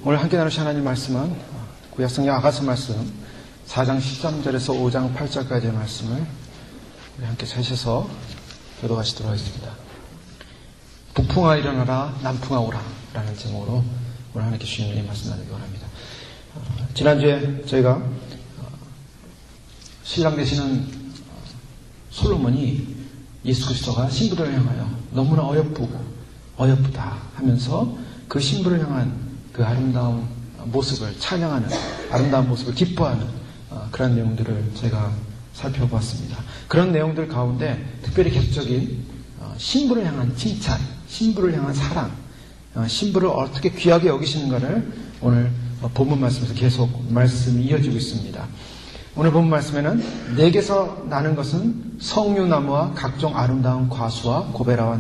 오늘 함께 나누실 하나님 말씀은 구약성경 아가서 말씀 4장 13절에서 5장 8절까지의 말씀을 우리 함께 찾으셔서 교도하시도록 하겠습니다. 북풍아 일어나라, 남풍아 오라 라는 제목으로 오늘 하나님께 주님의 말씀 나누기 원합니다. 지난주에 저희가 신랑 되시는 솔로몬이 예수 그리스도가 신부를 향하여 너무나 어여쁘다 하면서 그 신부를 향한 그 아름다운 모습을 찬양하는, 아름다운 모습을 기뻐하는 그런 내용들을 제가 살펴보았습니다. 그런 내용들 가운데 특별히 계속적인 신부를 향한 칭찬, 신부를 향한 사랑, 신부를 어떻게 귀하게 여기시는가를 오늘 본문 말씀에서 계속 말씀이 이어지고 있습니다. 오늘 본문 말씀에는 내게서 나는 것은 석류나무와 각종 아름다운 과수와 고베라와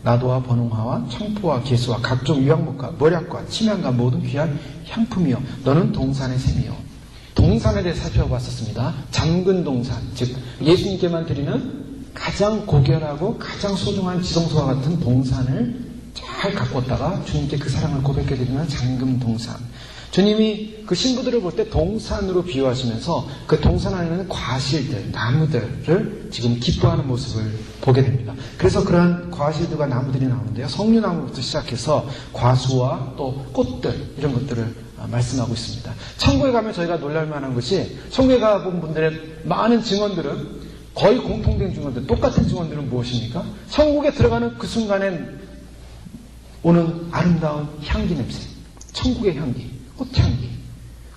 나도와 번홍화와 청포와 개수와 각종 유향목과 머략과 침향과 모든 귀한 향품이요 너는 동산의 샘이요. 동산에 대해 살펴봤었습니다. 잠근 동산, 즉 예수님께만 드리는 가장 고결하고 가장 소중한 지성소와 같은 동산을 잘 가꿨다가 주님께 그 사랑을 고백해드리는 잠금 동산. 주님이 그 신부들을 볼 때 동산으로 비유하시면서 그 동산 안에는 과실들, 나무들을 지금 기뻐하는 모습을 보게 됩니다. 그래서 그러한 과실들과 나무들이 나오는데요. 석류나무부터 시작해서 과수와 또 꽃들 이런 것들을 말씀하고 있습니다. 천국에 가면 저희가 놀랄만한 것이 천국에 가본 분들의 많은 증언들은 거의 공통된 증언들, 똑같은 증언들은 무엇입니까? 천국에 들어가는 그 순간엔 오는 아름다운 향기 냄새, 천국의 향기. 꽃향기.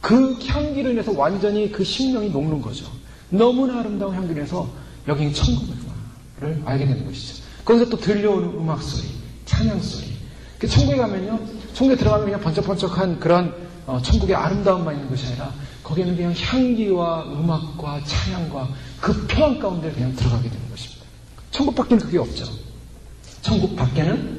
그 향기로 인해서 완전히 그 심령이 녹는 거죠. 너무나 아름다운 향기로 인해서 여긴 천국이구나를 알게 되는 것이죠. 거기서 또 들려오는 음악소리, 찬양소리. 천국에 가면요, 천국에 들어가면 그냥 번쩍번쩍한 그런 천국의 아름다움만 있는 것이 아니라 거기에는 그냥 향기와 음악과 찬양과 그 평안 가운데 그냥 들어가게 되는 것입니다. 천국 밖에는 그게 없죠. 천국 밖에는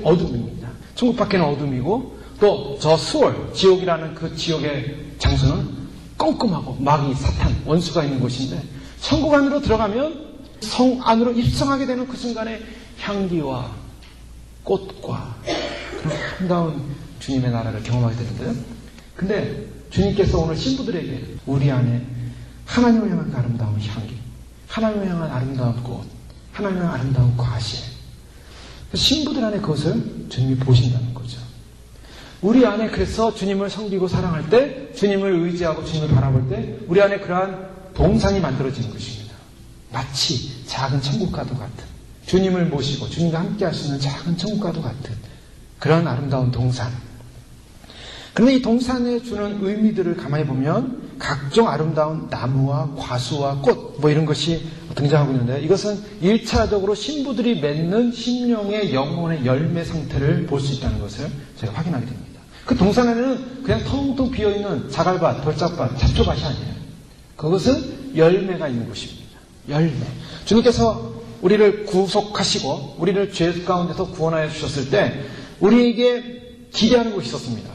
어둠입니다. 천국 밖에는 어둠이고 또 저 수월, 지옥이라는 그 지옥의 장소는 껌껌하고 마귀, 사탄, 원수가 있는 곳인데 천국 안으로 들어가면 성 안으로 입성하게 되는 그 순간에 향기와 꽃과 그런 아름다운 주님의 나라를 경험하게 되는데요. 근데 주님께서 오늘 신부들에게 우리 안에 하나님을 향한 아름다운 향기, 하나님을 향한 아름다운 꽃, 하나님을 향한 아름다운 과실, 신부들 안에 그것을 주님이 보신다는 거죠. 우리 안에 그래서 주님을 섬기고 사랑할 때, 주님을 의지하고 주님을 바라볼 때 우리 안에 그러한 동산이 만들어지는 것입니다. 마치 작은 천국과도 같은, 주님을 모시고 주님과 함께 할 수 있는 작은 천국과도 같은 그런 아름다운 동산. 그런데 이 동산에 주는 의미들을 가만히 보면 각종 아름다운 나무와 과수와 꽃 이런 것이 등장하고 있는데 이것은 1차적으로 신부들이 맺는 심령의 영혼의 열매 상태를 볼 수 있다는 것을 제가 확인하게 됩니다. 그 동산 안에는 그냥 텅텅 비어있는 자갈밭, 돌짝밭, 잡초밭이 아니에요. 그것은 열매가 있는 곳입니다. 열매. 주님께서 우리를 구속하시고 우리를 죄 가운데서 구원하여 주셨을 때 우리에게 기대하는 것이 있었습니다.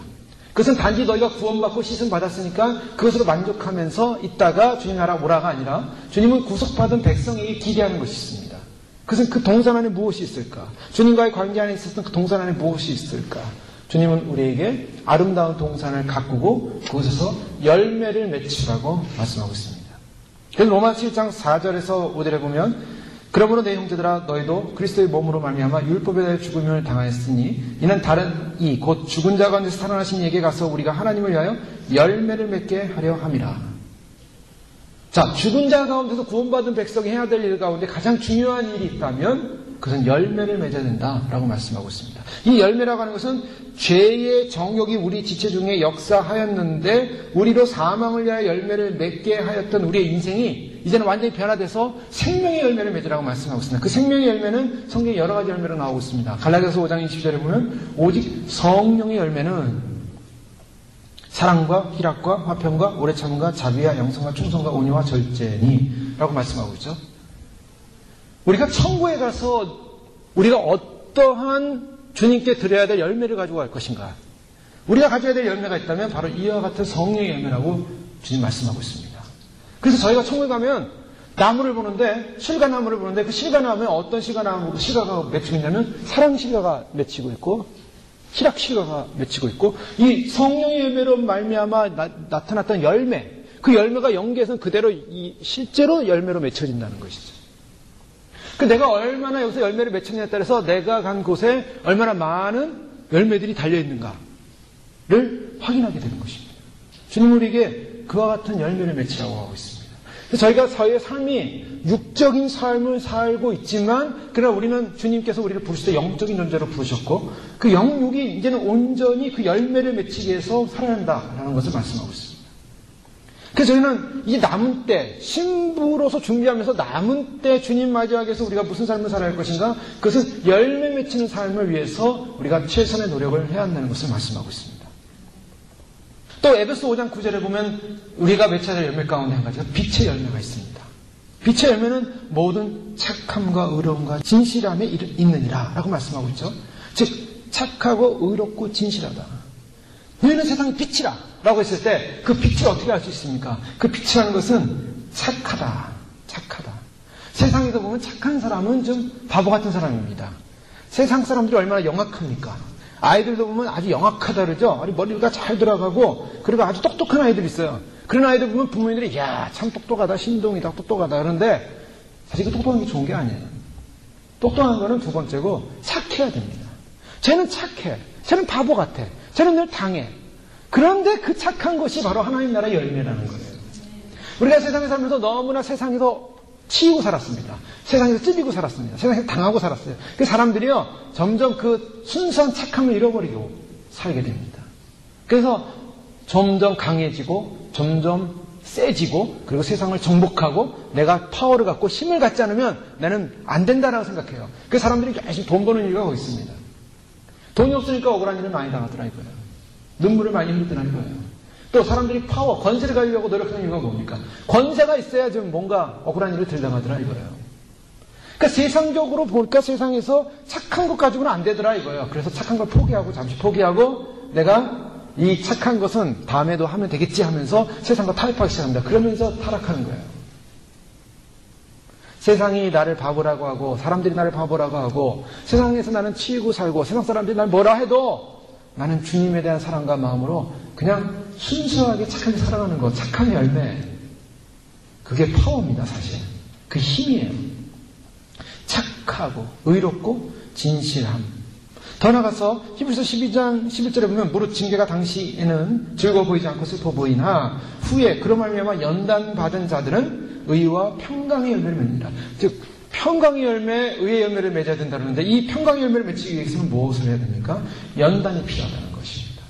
그것은 단지 너희가 구원받고 씻음 받았으니까 그것으로 만족하면서 있다가 주님 나라 오라가 아니라 주님은 구속받은 백성에게 기대하는 것이 있습니다. 그것은 그 동산 안에 무엇이 있을까? 주님과의 관계 안에 있었던 그 동산 안에 무엇이 있을까? 주님은 우리에게 아름다운 동산을 가꾸고 그곳에서 열매를 맺으라고 말씀하고 있습니다. 그래서 로마서 7장 4절에서 5절에 보면 그러므로 내 형제들아 너희도 그리스도의 몸으로 말미암아 율법에 대해 죽음을 당하였으니 이는 다른 이 곧 죽은 자 가운데서 살아나신 이에게 가서 우리가 하나님을 위하여 열매를 맺게 하려 함이라. 자, 죽은 자 가운데서 구원받은 백성이 해야 될 일 가운데 가장 중요한 일이 있다면 그것은 열매를 맺어야 된다라고 말씀하고 있습니다. 이 열매라고 하는 것은 죄의 정욕이 우리 지체 중에 역사하였는데 우리로 사망을 위하여 열매를 맺게 하였던 우리의 인생이 이제는 완전히 변화돼서 생명의 열매를 맺으라고 말씀하고 있습니다. 그 생명의 열매는 성경에 여러 가지 열매로 나오고 있습니다. 갈라디아서 5장 20절에 보면 오직 성령의 열매는 사랑과 희락과 화평과 오래 참음과 자비와 영성과 충성과 온유와 절제니 라고 말씀하고 있죠. 우리가 천국에 가서 우리가 어떠한 주님께 드려야 될 열매를 가지고 갈 것인가? 우리가 가져야 될 열매가 있다면 바로 이와 같은 성령의 열매라고 주님 말씀하고 있습니다. 그래서 저희가 천국에 가면 나무를 보는데 실과나무를 보는데 그 실과나무에 어떤 실과나무고 실과가 맺히고 있냐면 사랑 실과가 맺히고 있고 희락실과가 맺히고 있고 이 성령의 열매로 말미암아 나타났던 열매, 그 열매가 영계에서는 그대로 실제로 열매로 맺혀진다는 것이죠. 내가 얼마나 여기서 열매를 맺혔냐에 따라서 내가 간 곳에 얼마나 많은 열매들이 달려있는가를 확인하게 되는 것입니다. 주님은 우리에게 그와 같은 열매를 맺히라고 하고 있습니다. 저희가 저희의 삶이 육적인 삶을 살고 있지만 그러나 우리는 주님께서 우리를 부르실 때 영적인 존재로 부르셨고 그 영육이 이제는 온전히 그 열매를 맺히기 위해서 살아야 한다라는 것을 말씀하고 있습니다. 그래서 저희는 이 남은 때 신부로서 준비하면서 남은 때 주님 맞이하기 위해서 우리가 무슨 삶을 살아야 할 것인가? 그것은 열매 맺히는 삶을 위해서 우리가 최선의 노력을 해야 한다는 것을 말씀하고 있습니다. 또 에베소 5장 9절에 보면 우리가 맺혀야 될 열매 가운데 한 가지가 빛의 열매가 있습니다. 빛의 열매는 모든 착함과 의로움과 진실함에 있느니라 라고 말씀하고 있죠. 즉 착하고 의롭고 진실하다. 너희는 세상의 빛이라 라고 했을 때 그 빛을 어떻게 알 수 있습니까? 그 빛이라는 것은 착하다. 착하다. 세상에서 보면 착한 사람은 좀 바보 같은 사람입니다. 세상 사람들이 얼마나 영악합니까? 아이들도 보면 아주 영악하다 그러죠. 머리가 잘 돌아가고 그리고 아주 똑똑한 아이들 있어요. 그런 아이들 보면 부모님들이 야, 참 똑똑하다, 신동이다, 똑똑하다 그러는데 사실 그 똑똑한 게 좋은 게 아니에요. 똑똑한 거는 두 번째고 착해야 됩니다. 쟤는 착해. 쟤는 바보 같아. 쟤는 늘 당해. 그런데 그 착한 것이 바로 하나님 나라의 열매라는 거예요. 우리가 세상에 살면서 너무나 세상에서 치이고 살았습니다. 세상에서 찔리고 살았습니다. 세상에서 당하고 살았어요. 그 사람들이요, 점점 그 순수한 착함을 잃어버리고 살게 됩니다. 그래서 점점 강해지고, 점점 세지고, 그리고 세상을 정복하고, 내가 파워를 갖고 힘을 갖지 않으면 나는 안 된다라고 생각해요. 그 사람들이 열심히 돈 버는 이유가 거기 있습니다. 돈이 없으니까 억울한 일을 많이 당하더라 이거예요. 눈물을 많이 흘리더라 이거예요. 또 사람들이 파워, 권세를 가지려고 노력하는 이유가 뭡니까? 권세가 있어야 좀 뭔가 억울한 일을 덜 당하더라 이거예요. 그러니까 세상적으로 보니까 세상에서 착한 것 가지고는 안 되더라 이거예요. 그래서 착한 걸 포기하고 잠시 포기하고 내가 이 착한 것은 다음에도 하면 되겠지 하면서 세상과 타협하기 시작합니다. 그러면서 타락하는 거예요. 세상이 나를 바보라고 하고 사람들이 나를 바보라고 하고 세상에서 나는 치이고 살고 세상 사람들이 날 뭐라 해도 나는 주님에 대한 사랑과 마음으로 그냥 순수하게 착하게 살아가는 것, 착한 열매. 그게 파워입니다, 사실. 그 힘이에요. 착하고 의롭고 진실함. 더 나가서 히브리서 12장 11절에 보면 무릇 징계가 당시에는 즐거워 보이지 않고 슬퍼 보이나 후에 그로 말미암아 연단받은 자들은 의와 평강의 열매를 맺는다. 즉 평강의 열매, 의의 열매를 맺어야 된다는데 이 평강의 열매를 맺기 위해서는 무엇을 해야 됩니까? 연단이 필요하다는 것입니다.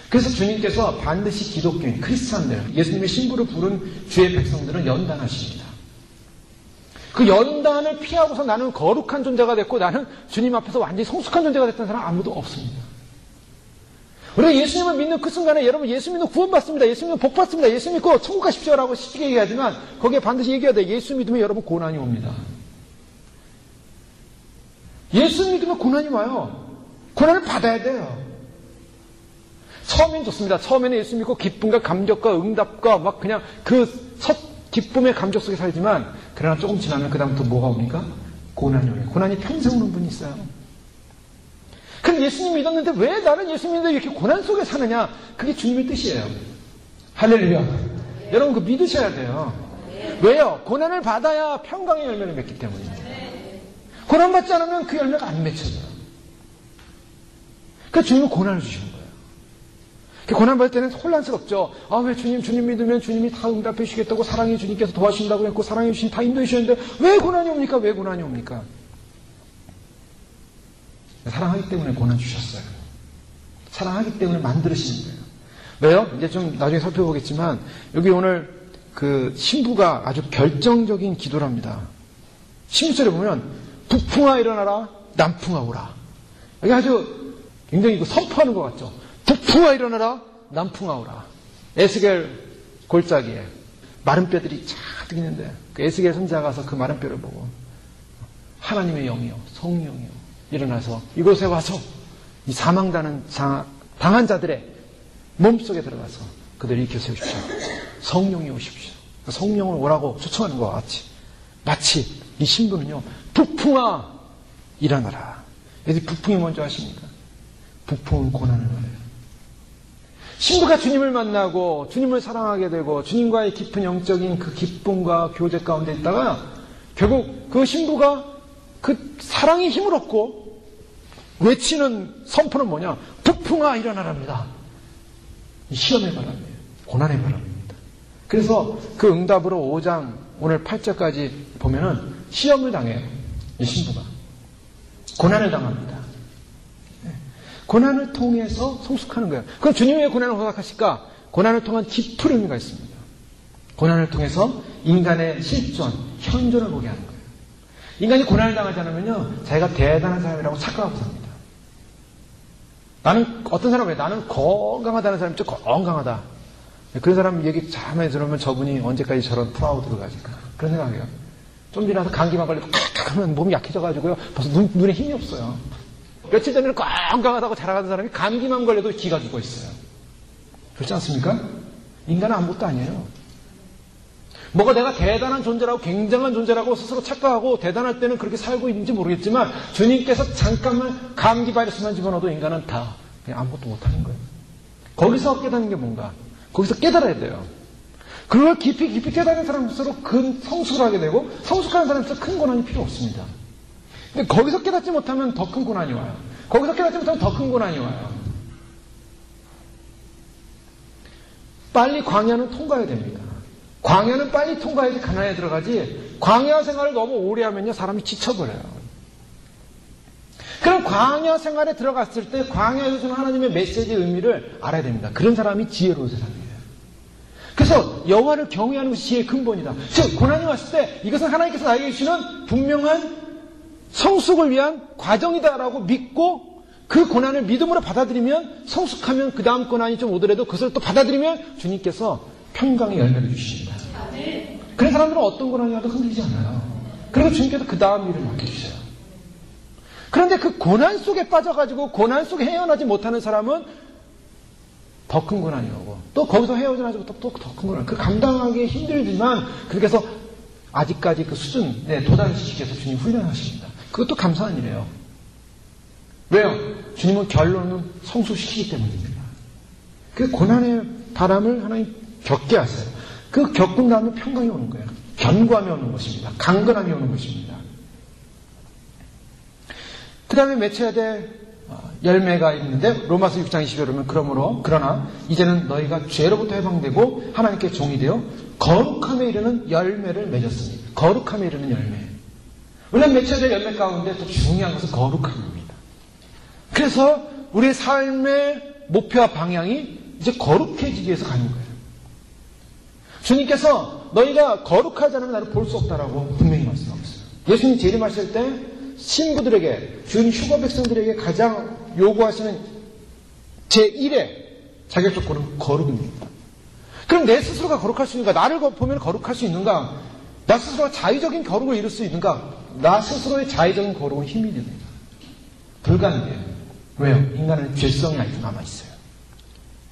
그래서 주님께서 반드시 기독교인, 크리스찬들, 예수님의 신부를 부른 주의 백성들은 연단하십니다. 그 연단을 피하고서 나는 거룩한 존재가 됐고 나는 주님 앞에서 완전히 성숙한 존재가 됐다는 사람 아무도 없습니다. 우리가 예수님을 믿는 그 순간에 여러분 예수 믿는 구원받습니다. 예수 믿는 복받습니다. 예수 믿고 천국 가십시오라고 쉽게 얘기하지만 거기에 반드시 얘기해야 돼요. 예수 믿으면 여러분 고난이 옵니다. 예수 믿으면 고난이 와요. 고난을 받아야 돼요. 처음엔 좋습니다. 처음에는 예수 믿고 기쁨과 감격과 응답과 막 그냥 그 첫 기쁨의 감격 속에 살지만 그러나 조금 지나면 그 다음부터 뭐가 옵니까? 고난이 오요. 고난이 평생 오는 분이 있어요. 그럼 예수님 믿었는데 왜 나는 예수 믿는데 이렇게 고난 속에 사느냐? 그게 주님의 뜻이에요. 할렐루야. 여러분 그 믿으셔야 돼요. 왜요? 고난을 받아야 평강의 열매를 맺기 때문이에요. 고난 받지 않으면 그 열매가 안 맺혀져요. 그러니까 주님은 고난을 주시는 거예요. 고난 받을 때는 혼란스럽죠. 아, 왜 주님 믿으면 주님이 다 응답해 주시겠다고 사랑해 주님께서 도와주신다고 했고 사랑해 주신 다 인도해 주셨는데 왜 고난이 옵니까? 왜 고난이 옵니까? 사랑하기 때문에 고난 주셨어요. 사랑하기 때문에 만들으시는 거예요. 왜요? 이제 좀 나중에 살펴보겠지만 여기 오늘 그 신부가 아주 결정적인 기도를 합니다. 16절에 보면 북풍아 일어나라 남풍아 오라. 여기 아주 굉장히 선포하는 것 같죠. 북풍아 일어나라 남풍아 오라. 에스겔 골짜기에 마른 뼈들이 잔뜩 있는데 그 에스겔 선지자가 가서 그 마른 뼈를 보고 하나님의 영이요 성령이요 일어나서 이곳에 와서 이 사망당한 자들의 몸속에 들어가서 그들을 일으켜 세우십시오. 성령이 오십시오. 성령을 오라고 초청하는 것과 같이 마치 이 신부는요 북풍아 일어나라. 여기 북풍이 뭔지 아십니까? 부푼 고난을 말해요. 신부가 주님을 만나고 주님을 사랑하게 되고 주님과의 깊은 영적인 그 기쁨과 교제 가운데 있다가 결국 그 신부가 그 사랑의 힘을 얻고 외치는 선포는 뭐냐? 부풍아 일어나랍니다. 시험의 바람이에요. 고난의 바람입니다. 그래서 그 응답으로 5장 오늘 8절까지 보면은 시험을 당해요. 이 신부가. 고난을 당합니다. 고난을 통해서 성숙하는 거예요. 그럼 주님이 왜 고난을 허락하실까? 고난을 통한 깊은 의미가 있습니다. 고난을 통해서 인간의 실존, 현존을 보게 하는 거예요. 인간이 고난을 당하지 않으면요, 자기가 대단한 사람이라고 착각하고 삽니다. 나는, 어떤 사람은 왜 나는 건강하다는 사람이 좀 건강하다. 그런 사람 얘기 참 들으면 저분이 언제까지 저런 프라우드를 가질까. 그런 생각이에요. 좀 지나서 감기만 걸리고 칵 하면 몸이 약해져가지고요, 벌써 눈에 힘이 없어요. 며칠 전에는 건강하다고 자랑하는 사람이 감기만 걸려도 기가 죽고 있어요. 그렇지 않습니까? 인간은 아무것도 아니에요. 뭐가 내가 대단한 존재라고 굉장한 존재라고 스스로 착각하고 대단할 때는 그렇게 살고 있는지 모르겠지만 주님께서 잠깐만 감기 바이러스만 집어넣어도 인간은 다 그냥 아무것도 못하는 거예요. 거기서 깨닫는 게 뭔가? 거기서 깨달아야 돼요. 그걸 깊이 깨닫는 사람일수록 큰 성숙을 하게 되고 성숙하는 사람일수록 큰 고난이 필요 없습니다. 근데 거기서 깨닫지 못하면 더 큰 고난이 와요. 거기서 깨닫지 못하면 더 큰 고난이 와요. 빨리 광야는 통과해야 됩니다. 광야는 빨리 통과해야지 가나안에 들어가지 광야 생활을 너무 오래 하면요 사람이 지쳐버려요. 그럼 광야 생활에 들어갔을 때 광야에서 주는 하나님의 메시지의 의미를 알아야 됩니다. 그런 사람이 지혜로운 세상이에요. 그래서 여호와를 경외하는 것이 지혜의 근본이다. 즉 고난이 왔을 때 이것은 하나님께서 나에게 주시는 분명한 성숙을 위한 과정이다라고 믿고 그 고난을 믿음으로 받아들이면 성숙하면 그 다음 고난이 좀 오더라도 그것을 또 받아들이면 주님께서 평강의 열매를 주십니다. 그런 사람들은 어떤 고난이 와도 흔들리지 않아요. 그리고 주님께서 그 다음 일을 맡겨주세요. 그런데 그 고난 속에 빠져가지고 고난 속에 헤어나지 못하는 사람은 더 큰 고난이 오고 또 거기서 헤어나지 못하고 또 더 큰 고난. 그 감당하기 힘들지만 그렇게 해서 아직까지 그 수준에 도달시키기 위해서 주님 훈련하십니다. 그것도 감사한 일이에요. 왜요? 주님은 결론은 성숙시키기 때문입니다. 그 고난의 바람을 하나님 겪게 하세요. 그 겪은 다음에 평강이 오는 거예요. 견고함이 오는 것입니다. 강건함이 오는 것입니다. 그 다음에 맺혀야 될 열매가 있는데 로마서 6장 20절에 보면 그러나 이제는 너희가 죄로부터 해방되고 하나님께 종이 되어 거룩함에 이르는 열매를 맺었으니 거룩함에 이르는 열매. 원래 맺혀야 될 열매 가운데 또 중요한 것은 거룩함입니다. 그래서 우리의 삶의 목표와 방향이 이제 거룩해지기 위해서 가는 거예요. 주님께서 너희가 거룩하지 않으면 나를 볼 수 없다라고 분명히 말씀하고 있어요. 예수님이 재림하실 때 신부들에게 준 휴거 백성들에게 가장 요구하시는 제1의 자격 조건은 거룩입니다. 그럼 내 스스로가 거룩할 수 있는가? 나를 보면 거룩할 수 있는가? 나 스스로가 자의적인 거룩을 이룰 수 있는가? 나 스스로의 자의적인 거룩은 힘이 됩니다. 불가능해요. 왜요? 인간은 죄성이 아직도 남아있어요.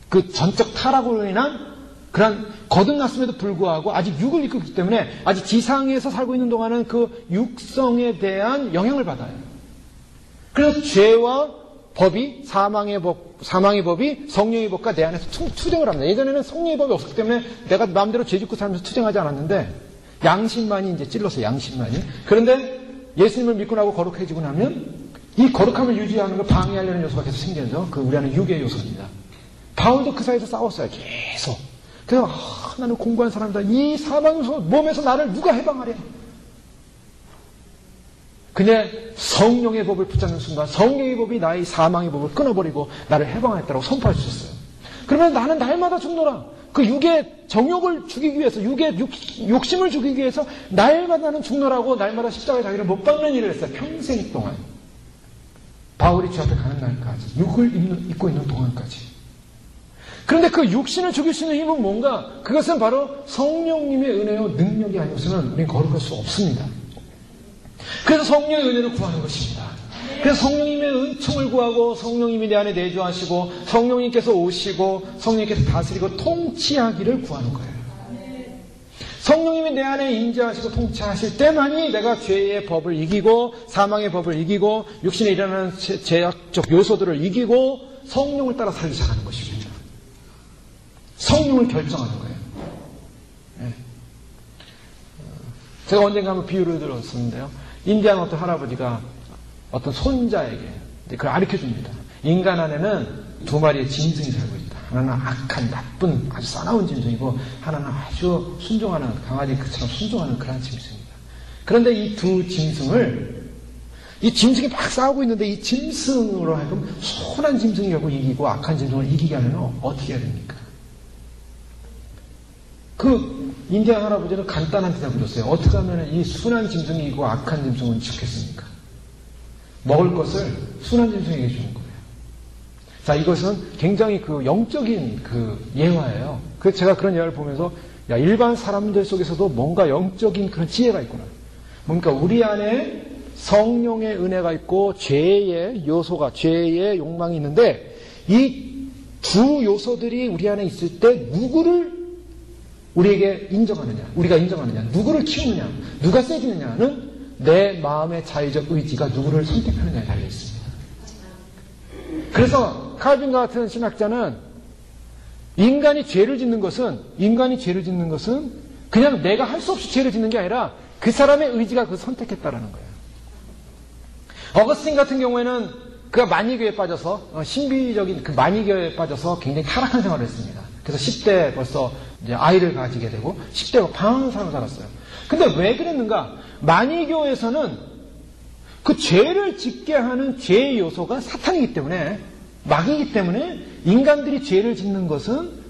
그 전적 타락으로 인한 그런 거듭났음에도 불구하고 아직 육을 입고 있기 때문에 아직 지상에서 살고 있는 동안은 그 육성에 대한 영향을 받아요. 그래서 죄와 법이 사망의 법이 성령의 법과 내 안에서 투쟁을 합니다. 예전에는 성령의 법이 없었기 때문에 내가 마음대로 죄 짓고 살면서 투쟁하지 않았는데 양심만이 이제 찔렀어요. 양심만이. 그런데 예수님을 믿고 나고 거룩해지고 나면 이 거룩함을 유지하는 걸 방해하려는 요소가 계속 생기죠. 그 우리 안에 육의 요소입니다. 바울도 그 사이에서 싸웠어요. 계속. 그래서 나는 공부한 사람이다. 이 사망에서 몸에서 나를 누가 해방하랴. 그냥 성령의 법을 붙잡는 순간 성령의 법이 나의 사망의 법을 끊어버리고 나를 해방했다고 선포할 수 있어요. 그러면 나는 날마다 죽노라. 그 육의 정욕을 죽이기 위해서 육의 욕심을 죽이기 위해서 날마다 나는 죽노라고 날마다 십자가의 자기를 못 박는 일을 했어요. 평생 동안. 바울이 주 앞에 가는 날까지. 육을 입고 있는 동안까지. 그런데 그 육신을 죽일 수 있는 힘은 뭔가? 그것은 바로 성령님의 은혜요 능력이 아니고서는 우리는 거룩할 수 없습니다. 그래서 성령의 은혜를 구하는 것입니다. 그래서 성령님의 은총을 구하고 성령님이 내 안에 내주하시고 성령님께서 오시고 성령님께서 다스리고 통치하기를 구하는 거예요. 성령님이 내 안에 임재하시고 통치하실 때만이 내가 죄의 법을 이기고 사망의 법을 이기고 육신에 일어나는 제약적 요소들을 이기고 성령을 따라 살기 시작하는 것입니다. 성령을 결정하는 거예요. 네. 제가 언젠가 한번 비유를 들었었는데요. 인디안 어떤 할아버지가 어떤 손자에게 그걸 가르쳐줍니다. 인간 안에는 두 마리의 짐승이 살고 있다. 하나는 악한, 나쁜, 아주 싸나운 짐승이고 하나는 아주 순종하는, 강아지처럼 순종하는 그런 짐승입니다. 그런데 이 두 짐승을, 이 짐승이 막 싸우고 있는데 이 짐승으로 하여금 선한 짐승이 결국 이기고 악한 짐승을 이기게 하면 어떻게 해야 됩니까? 그 인디안 할아버지는 간단한 대답을 줬어요. 어떻게 하면 이 순한 짐승이 이기고 악한 짐승은 지켰습니까? 먹을 것을 순한 짐승에게 주는 거예요. 자, 이것은 굉장히 그 영적인 그 예화예요. 그래서 제가 그런 예화를 보면서, 야, 일반 사람들 속에서도 뭔가 영적인 그런 지혜가 있구나. 뭔가 우리 안에 성령의 은혜가 있고 죄의 요소가, 죄의 욕망이 있는데 이 두 요소들이 우리 안에 있을 때 누구를 우리에게 인정하느냐, 우리가 인정하느냐, 누구를 키우느냐, 누가 세지느냐는 내 마음의 자의적 의지가 누구를 선택하느냐에 달려 있습니다. 그래서 칼빈과 같은 신학자는 인간이 죄를 짓는 것은 그냥 내가 할 수 없이 죄를 짓는 게 아니라 그 사람의 의지가 그걸 선택했다라는 거예요. 어거스틴 같은 경우에는 그가 만이교에 빠져서 신비적인 그 만이교에 빠져서 굉장히 타락한 생활을 했습니다. 그래서 10대 벌써 이제 아이를 가지게 되고 10대가 방황하는 삶을 살았어요. 근데 왜 그랬는가? 만이교에서는 그 죄를 짓게 하는 죄의 요소가 사탄이기 때문에, 마귀이기 때문에 인간들이 죄를 짓는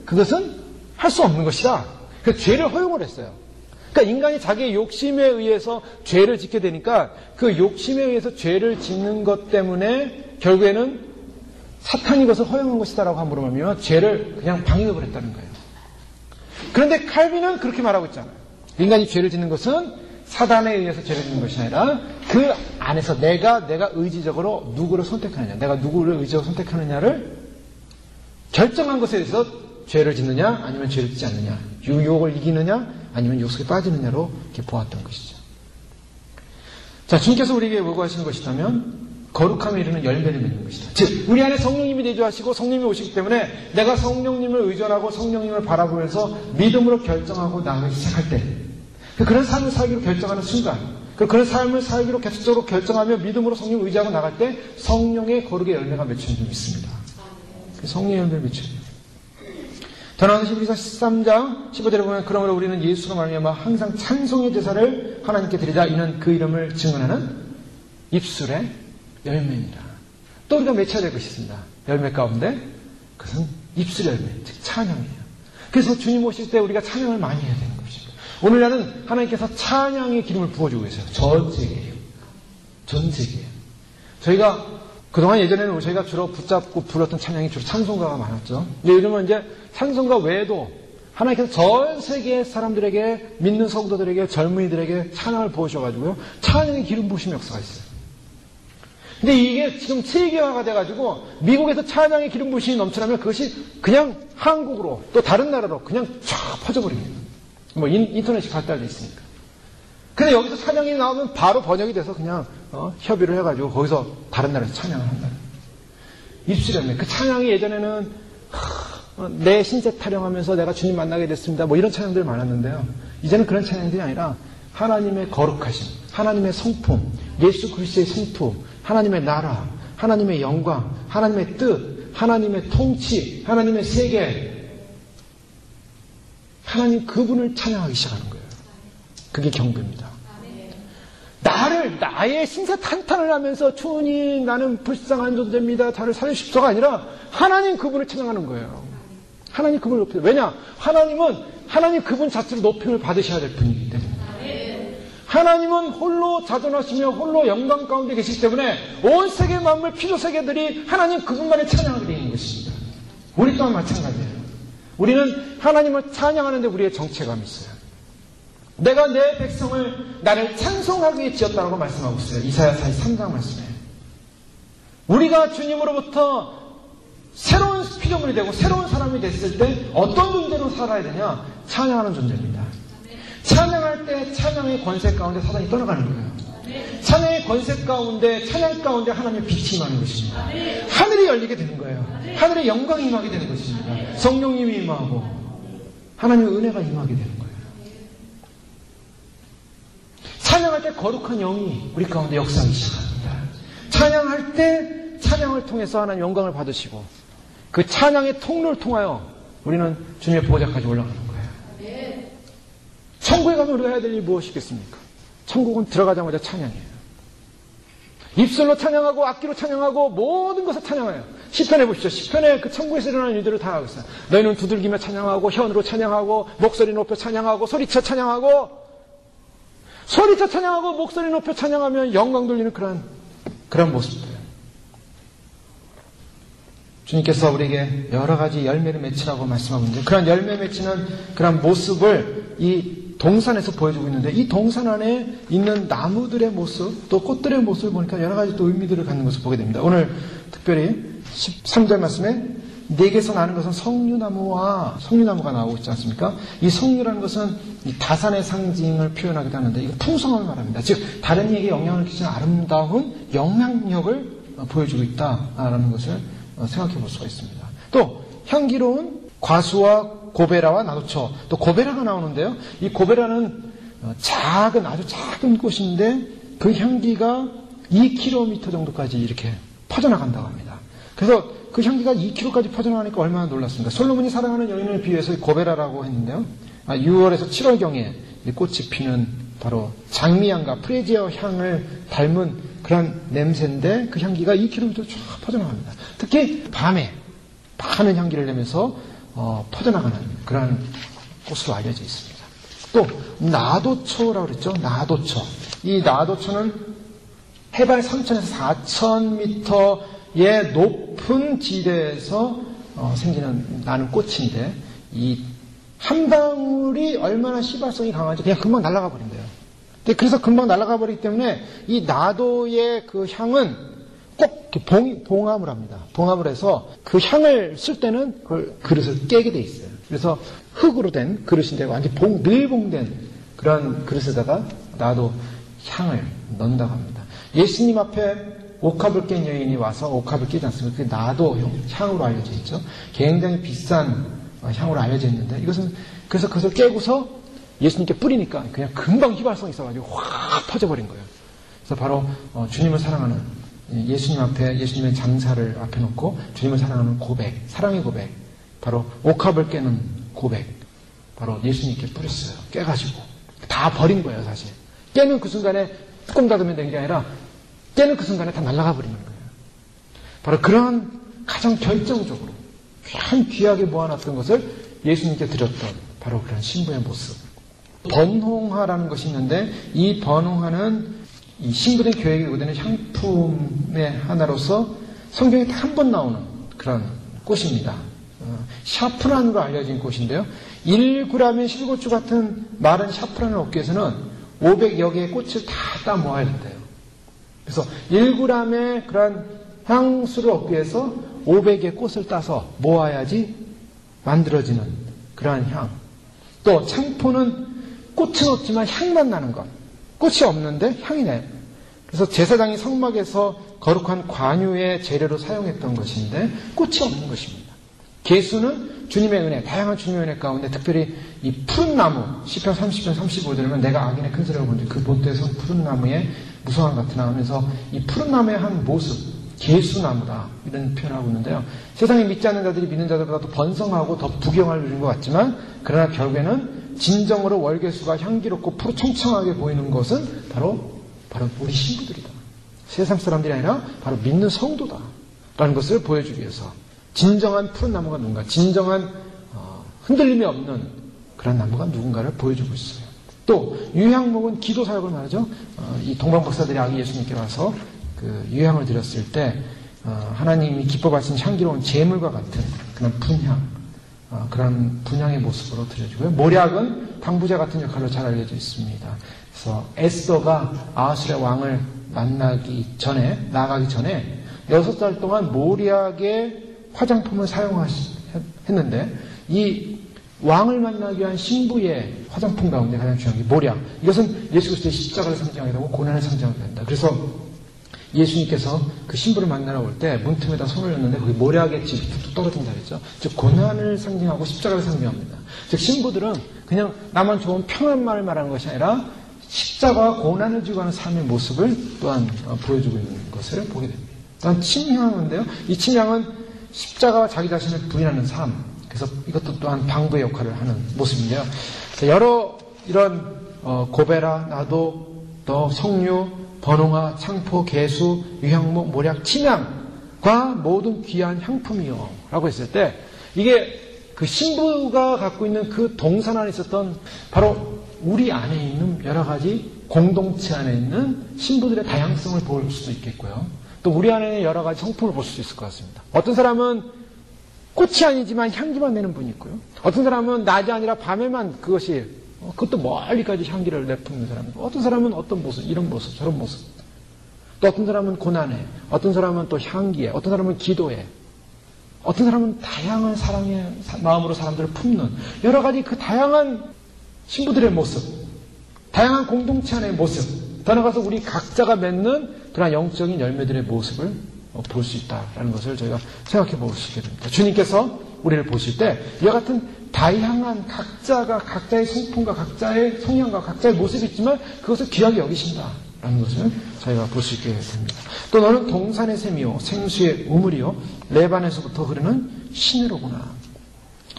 그것은 할 수 없는 것이다. 그래서 죄를 허용을 했어요. 그러니까 인간이 자기의 욕심에 의해서 죄를 짓게 되니까 그 욕심에 의해서 죄를 짓는 것 때문에 결국에는 사탄이 그것을 허용한 것이다라고 함부로 말하면 죄를 그냥 방임을 했다는 거예요. 그런데 칼빈은 그렇게 말하고 있잖아요. 인간이 죄를 짓는 것은 사단에 의해서 죄를 짓는 것이 아니라 그 안에서 내가 의지적으로 누구를 선택하느냐, 내가 누구를 의지적으로 선택하느냐를 결정한 것에 대해서 죄를 짓느냐 아니면 죄를 짓지 않느냐, 유혹을 이기느냐 아니면 욕 속에 빠지느냐로 이렇게 보았던 것이죠. 자, 주님께서 우리에게 요구하시는 것이라면 거룩함에 이르는 열매를 맺는 것이다. 즉, 우리 안에 성령님이 내주하시고 성령님이 오시기 때문에 내가 성령님을 의존하고 성령님을 바라보면서 믿음으로 결정하고 나가기 시작할 때, 그런 삶을 살기로 결정하는 순간, 그런 삶을 살기로 계속적으로 결정하며 믿음으로 성령을 의지하고 나갈 때 성령의 거룩의 열매가 맺히는 줄 믿습니다. 성령의 열매를 맺혀요. 더 나아가서 히브리서 13장 15절에 보면, 그러므로 우리는 예수로 말미암아 항상 찬송의 제사를 하나님께 드리자. 이는 그 이름을 증언하는 입술의 열매입니다. 또 우리가 맺혀야 될 것이 있습니다. 열매 가운데 그것은 입술 열매, 즉 찬양이에요. 그래서 주님 오실 때 우리가 찬양을 많이 해야 되는 것입니다. 오늘날은 하나님께서 찬양의 기름을 부어주고 계세요. 전 세계예요. 전 세계예요. 저희가 그동안 예전에는 저희가 주로 붙잡고 불렀던 찬양이 주로 찬송가가 많았죠. 근데 요즘은 이제 찬송가 외에도 하나님께서 전 세계의 사람들에게, 믿는 성도들에게, 젊은이들에게 찬양을 부으셔가지고요, 찬양의 기름 부으심 역사가 있어요. 근데 이게 지금 세계화가 돼가지고 미국에서 찬양의 기름 부으심이 넘쳐나면 그것이 그냥 한국으로 또 다른 나라로 그냥 쫙 퍼져버립니다. 뭐 인터넷이 발달되어 있으니까. 근데 여기서 찬양이 나오면 바로 번역이 돼서 그냥 협의를 해가지고 거기서 다른 나라에서 찬양을 한다. 입술 열매. 그 찬양이 예전에는 내 신세 타령하면서 내가 주님 만나게 됐습니다, 뭐 이런 찬양들이 많았는데요. 이제는 그런 찬양들이 아니라 하나님의 거룩하심, 하나님의 성품, 예수 그리스도의 성품, 하나님의 나라, 하나님의 영광, 하나님의 뜻, 하나님의 통치, 하나님의 세계, 하나님 그분을 찬양하기 시작하는 거예요. 그게 경배입니다. 나의 신세 탄탄을 하면서 주님 나는 불쌍한 존재입니다, 저를 살려주십시오가 아니라 하나님 그분을 찬양하는 거예요. 하나님 그분을 높여요. 왜냐? 하나님 그분 자체로 높임을 받으셔야 될 분이기 때문에. 하나님은 홀로 자존하시며 홀로 영광 가운데 계시기 때문에 온 세계 만물 피조세계들이 하나님 그분만을 찬양하게 되어 있는 것입니다. 우리 또한 마찬가지예요. 우리는 하나님을 찬양하는데 우리의 정체감이 있어요. 내가 내 백성을 나를 찬송하기 위해 지었다고 말씀하고 있어요. 이사야 43장 말씀에. 우리가 주님으로부터 새로운 피조물이 되고 새로운 사람이 됐을 때 어떤 존재로 살아야 되냐? 찬양하는 존재입니다. 찬양할 때 찬양의 권세 가운데 사단이 떠나가는 거예요. 찬양의 권세 가운데, 찬양 가운데 하나님의 빛이 임하는 것입니다. 하늘이 열리게 되는 거예요. 하늘의 영광이 임하게 되는 것입니다. 성령님이 임하고 하나님의 은혜가 임하게 되는 거예요. 찬양할 때 거룩한 영이 우리 가운데 역사하기 시작합니다. 찬양할 때 찬양을 통해서 하나님 영광을 받으시고 그 찬양의 통로를 통하여 우리는 주님의 보호자까지 올라가는 거예요. 천국에 가면 우리가 해야 될 일이 무엇이겠습니까? 천국은 들어가자마자 찬양이에요. 입술로 찬양하고 악기로 찬양하고 모든 것을 찬양해요. 시편해 보십시오. 시편에 그 천국에서 일어나는 일들을 다 하고 있어요. 너희는 두들기며 찬양하고 혀으로 찬양하고 목소리 높여 찬양하고 소리쳐 찬양하고 목소리 높여 찬양하면 영광 돌리는 그런 모습들. 주님께서 우리에게 여러 가지 열매를 맺으라고 말씀하고 있는데 그런 열매 맺히는 그런 모습을 이 동산에서 보여주고 있는데 이 동산 안에 있는 나무들의 모습 또 꽃들의 모습을 보니까 여러 가지 또 의미들을 갖는 것을 보게 됩니다. 오늘 특별히 13절 말씀에 내게서 나는 것은 석류나무가 나오고 있지 않습니까? 이 석류라는 것은 이 다산의 상징을 표현하기도 하는데 이거 풍성함을 말합니다. 즉 다른 이에게 영향을 끼치는 아름다운 영향력을 보여주고 있다라는 것을 생각해 볼 수가 있습니다. 또 향기로운 과수와 고베라와 나도초, 또 고베라가 나오는데요. 이 고베라는 아주 작은 꽃인데 그 향기가 2km 정도까지 이렇게 퍼져나간다고 합니다. 그래서 그 향기가 2km까지 퍼져나가니까 얼마나 놀랐습니까? 솔로몬이 사랑하는 여인을 비유해서 고베라라고 했는데요. 6월에서 7월경에 꽃이 피는 바로 장미향과 프레지어 향을 닮은 그런 냄새인데 그 향기가 2km 쫙 퍼져나갑니다. 특히 밤에 많은 향기를 내면서 퍼져나가는 그런 꽃으로 알려져 있습니다. 또 나도초라고 그랬죠. 나도초. 이 나도초는 해발 3,000에서 4,000m의 높은 지대에서 나는 꽃인데 이 한 방울이 얼마나 시발성이 강한지 그냥 금방 날아가 버린대요. 그래서 금방 날아가 버리기 때문에 이 나도의 그 향은 꼭 봉합을 합니다. 봉합을 해서 그 향을 쓸 때는 그 그릇을 깨게 돼 있어요. 그래서 흙으로 된 그릇인데 완전히 늘봉된 그런 그릇에다가 나도 향을 넣는다고 합니다. 예수님 앞에 옥합을 깬 여인이 와서 옥합을 깨지 않습니까? 그게 나도 향으로 알려져 있죠. 굉장히 비싼 향으로 알려져 있는데 그래서 그것을 깨고서 예수님께 뿌리니까 그냥 금방 휘발성이 있어가지고 확 퍼져버린 거예요. 그래서 바로 주님을 사랑하는 예수님 앞에 예수님의 장사를 앞에 놓고 주님을 사랑하는 고백, 사랑의 고백, 바로 옥합을 깨는 고백, 바로 예수님께 뿌렸어요. 깨가지고 다 버린 거예요, 사실. 깨는 그 순간에 뚜껑 닫으면 된 게 아니라 깨는 그 순간에 다 날아가 버리는 거예요. 바로 그런 가장 결정적으로 참 귀하게 모아놨던 것을 예수님께 드렸던 바로 그런 신부의 모습. 번홍화라는 것이 있는데 이 번홍화는 이 신부된 교회에 요구되는 향품의 하나로서 성경에 딱 한 번 나오는 그런 꽃입니다. 샤프란으로 알려진 꽃인데요. 1g의 실고추 같은 마른 샤프란을 얻기 위해서는 500여 개의 꽃을 다 따 모아야 된대요. 그래서 1g의 그런 향수를 얻기 위해서 500개의 꽃을 따서 모아야지 만들어지는 그러한 향. 또 창포는 꽃은 없지만 향만 나는 것. 꽃이 없는데 향이 나요. 그래서 제사장이 성막에서 거룩한 관유의 재료로 사용했던 것인데 꽃이 없는 것입니다. 계수는 주님의 은혜, 다양한 주님의 은혜 가운데 특별히 이 푸른 나무, 시편 30편 35절이면 내가 악인의 큰 소리를 본즉 그 본토에서 푸른 나무의 무성함 같으나 하면서 이 푸른 나무의 한 모습, 계수나무다 이런 표현을 하고 있는데요. 세상에 믿지 않는 자들이 믿는 자들보다 더 번성하고 더 부경을 누린 것 같지만 그러나 결국에는 진정으로 월계수가 향기롭고 푸르청청하게 보이는 것은 바로 우리 신부들이다. 세상 사람들이 아니라 바로 믿는 성도다 라는 것을 보여주기 위해서 진정한 푸른 나무가 누군가, 진정한 흔들림이 없는 그런 나무가 누군가를 보여주고 있어요. 또 유향목은 기도 사역을 말하죠. 이 동방 박사들이 아기 예수님께 와서 그 유향을 드렸을 때 하나님이 기뻐 받으신 향기로운 제물과 같은 그런 분향, 그런 분향의 모습으로 드려주고요. 모략은 방부제 같은 역할로 잘 알려져 있습니다. 그래서 에스더가 아하수의 왕을 나가기 전에 6달 동안 모략의 화장품을 사용했는데 이 왕을 만나기 위한 신부의 화장품 가운데 가장 중요한 게 모략. 이것은 예수 그리스도의 십자가를 상징하게 되고 고난을 상징하게 된다. 그래서 예수님께서 그 신부를 만나러 올 때 문틈에다 손을 였는데 거기 모략의 집이 툭툭 떨어진다 그랬죠. 즉 고난을 상징하고 십자가를 상징합니다. 즉 신부들은 그냥 나만 좋은 평안만을 말하는 것이 아니라 십자가와 고난을 지고 가는 삶의 모습을 또한 보여주고 있는 것을 보게 됩니다. 또한 침향인데요. 이 침향은 십자가와 자기 자신을 부인하는 삶. 그래서 이것도 또한 방부의 역할을 하는 모습인데요. 여러 이런 고베라, 나도, 또 성류, 번홍아, 창포, 개수, 유향목, 모략, 침향과 모든 귀한 향품이요 라고 했을 때 이게 그 신부가 갖고 있는 그 동산 안에 있었던 바로 우리 안에 있는 여러 가지 공동체 안에 있는 신부들의 다양성을 볼 수도 있겠고요. 또 우리 안에 있는 여러 가지 성품을 볼 수도 있을 것 같습니다. 어떤 사람은 꽃이 아니지만 향기만 내는 분이 있고요. 어떤 사람은 낮이 아니라 밤에만 그것도 멀리까지 향기를 내뿜는 사람. 어떤 사람은 어떤 모습, 이런 모습, 저런 모습. 또 어떤 사람은 고난에, 어떤 사람은 또 향기에, 어떤 사람은 기도에, 어떤 사람은 다양한 사랑의 마음으로 사람들을 품는 여러 가지 그 다양한 신부들의 모습, 다양한 공동체 안의 모습, 더 나아가서 우리 각자가 맺는 그런 영적인 열매들의 모습을 볼 수 있다라는 것을 저희가 생각해 볼 수 있게 됩니다. 주님께서 우리를 보실 때 이와 같은 다양한 각자가 각자의 성품과 각자의 성향과 각자의 모습이 있지만 그것을 귀하게 여기신다라는 것을 저희가 볼 수 있게 됩니다. 또 너는 동산의 샘이요 생수의 우물이요 레반에서부터 흐르는 시내로구나.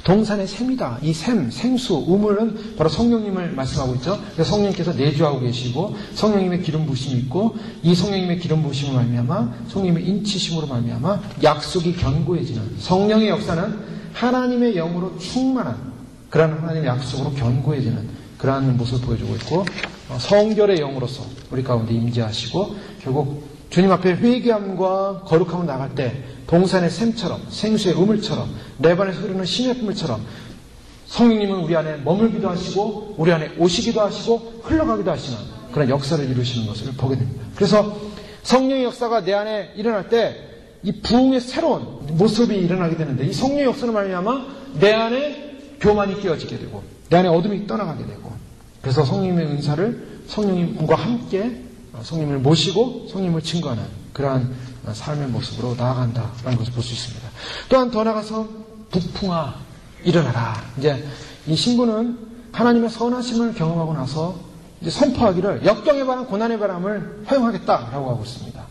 동산의 샘이다. 이 샘, 생수, 우물은 바로 성령님을 말씀하고 있죠. 그래서 성령님께서 내주하고 계시고 성령님의 기름 부심이 있고 이 성령님의 기름 부심으로 말미암아 성령님의 인치심으로 말미암아 약속이 견고해지는 성령의 역사는 하나님의 영으로 충만한 그러한 하나님의 약속으로 견고해지는 그러한 모습을 보여주고 있고 성결의 영으로서 우리 가운데 임재하시고 결국 주님 앞에 회개함과 거룩함으로 나갈 때 동산의 샘처럼 생수의 우물처럼 레반에서 흐르는 시냇물처럼 성령님은 우리 안에 머물기도 하시고 우리 안에 오시기도 하시고 흘러가기도 하시는 그런 역사를 이루시는 것을 보게 됩니다. 그래서 성령의 역사가 내 안에 일어날 때 이 부흥의 새로운 모습이 일어나게 되는데 이 성령의 역사로 말미암아 내 안에 교만이 깨어지게 되고 내 안에 어둠이 떠나가게 되고 그래서 성령님의 은사를 성령님과 함께 성령님을 모시고 성령님을 증거하는 그러한 삶의 모습으로 나아간다라는 것을 볼 수 있습니다. 또한 더 나아가서 북풍아 일어나라. 이제 이 신부는 하나님의 선하심을 경험하고 나서 이제 선포하기를 역경의 바람, 고난의 바람을 허용하겠다라고 하고 있습니다.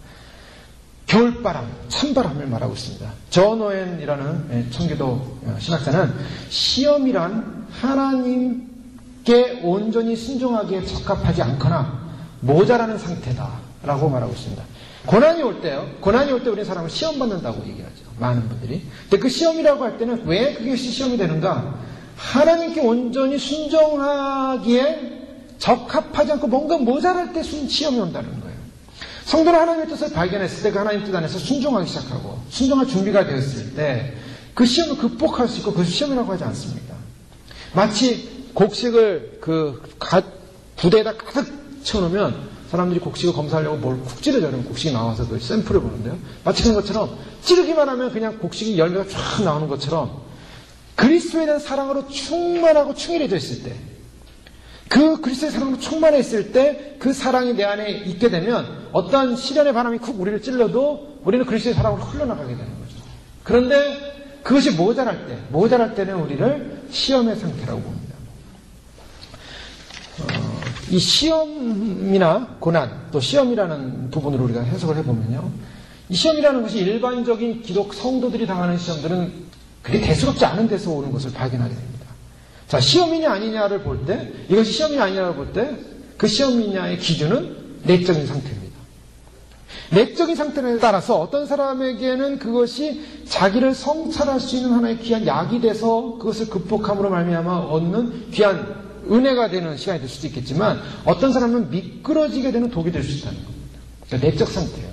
겨울바람, 찬바람을 말하고 있습니다. 존 오웬이라는 청교도 신학자는 시험이란 하나님께 온전히 순종하기에 적합하지 않거나 모자라는 상태다라고 말하고 있습니다. 고난이 올 때요. 고난이 올 때 우리 사람은 시험받는다고 얘기하죠. 많은 분들이. 근데 그 시험이라고 할 때는 왜 그것이 시험이 되는가? 하나님께 온전히 순종하기에 적합하지 않고 뭔가 모자랄 때 시험이 온다는 거예요. 성도는 하나님의 뜻을 발견했을 때 그 하나님 뜻 안에서 순종하기 시작하고 순종할 준비가 되었을 때 그 시험을 극복할 수 있고 그것을 시험이라고 하지 않습니다. 마치 곡식을 부대에다 가득 채워놓으면 사람들이 곡식을 검사하려고 뭘 쿡 찌르려면 곡식이 나와서 그 샘플을 보는데요. 마치 그런 것처럼 찌르기만 하면 그냥 곡식이 열매가 쫙 나오는 것처럼 그리스도에 대한 사랑으로 충만하고 충일해져 있을 때 그 그리스도의 사랑으로 충만했을 때 그 사랑이 내 안에 있게 되면 어떠한 시련의 바람이 쿡 우리를 찔러도 우리는 그리스도의 사랑으로 흘러나가게 되는 거죠. 그런데 그것이 모자랄 때는 우리를 시험의 상태라고 봅니다. 이 시험이나 고난, 또 시험이라는 부분으로 우리가 해석을 해보면요. 이 시험이라는 것이 일반적인 기독 성도들이 당하는 시험들은 그게 대수롭지 않은 데서 오는 것을 발견하게 됩니다. 자, 시험이냐 아니냐를 볼 때, 이것이 시험이냐 아니냐를 볼 때, 그 시험이냐의 기준은 내적인 상태입니다. 내적인 상태에 따라서 어떤 사람에게는 그것이 자기를 성찰할 수 있는 하나의 귀한 약이 돼서 그것을 극복함으로 말미암아 얻는 귀한 은혜가 되는 시간이 될 수도 있겠지만 어떤 사람은 미끄러지게 되는 독이 될 수 있다는 겁니다. 그러니까 내적 상태예요.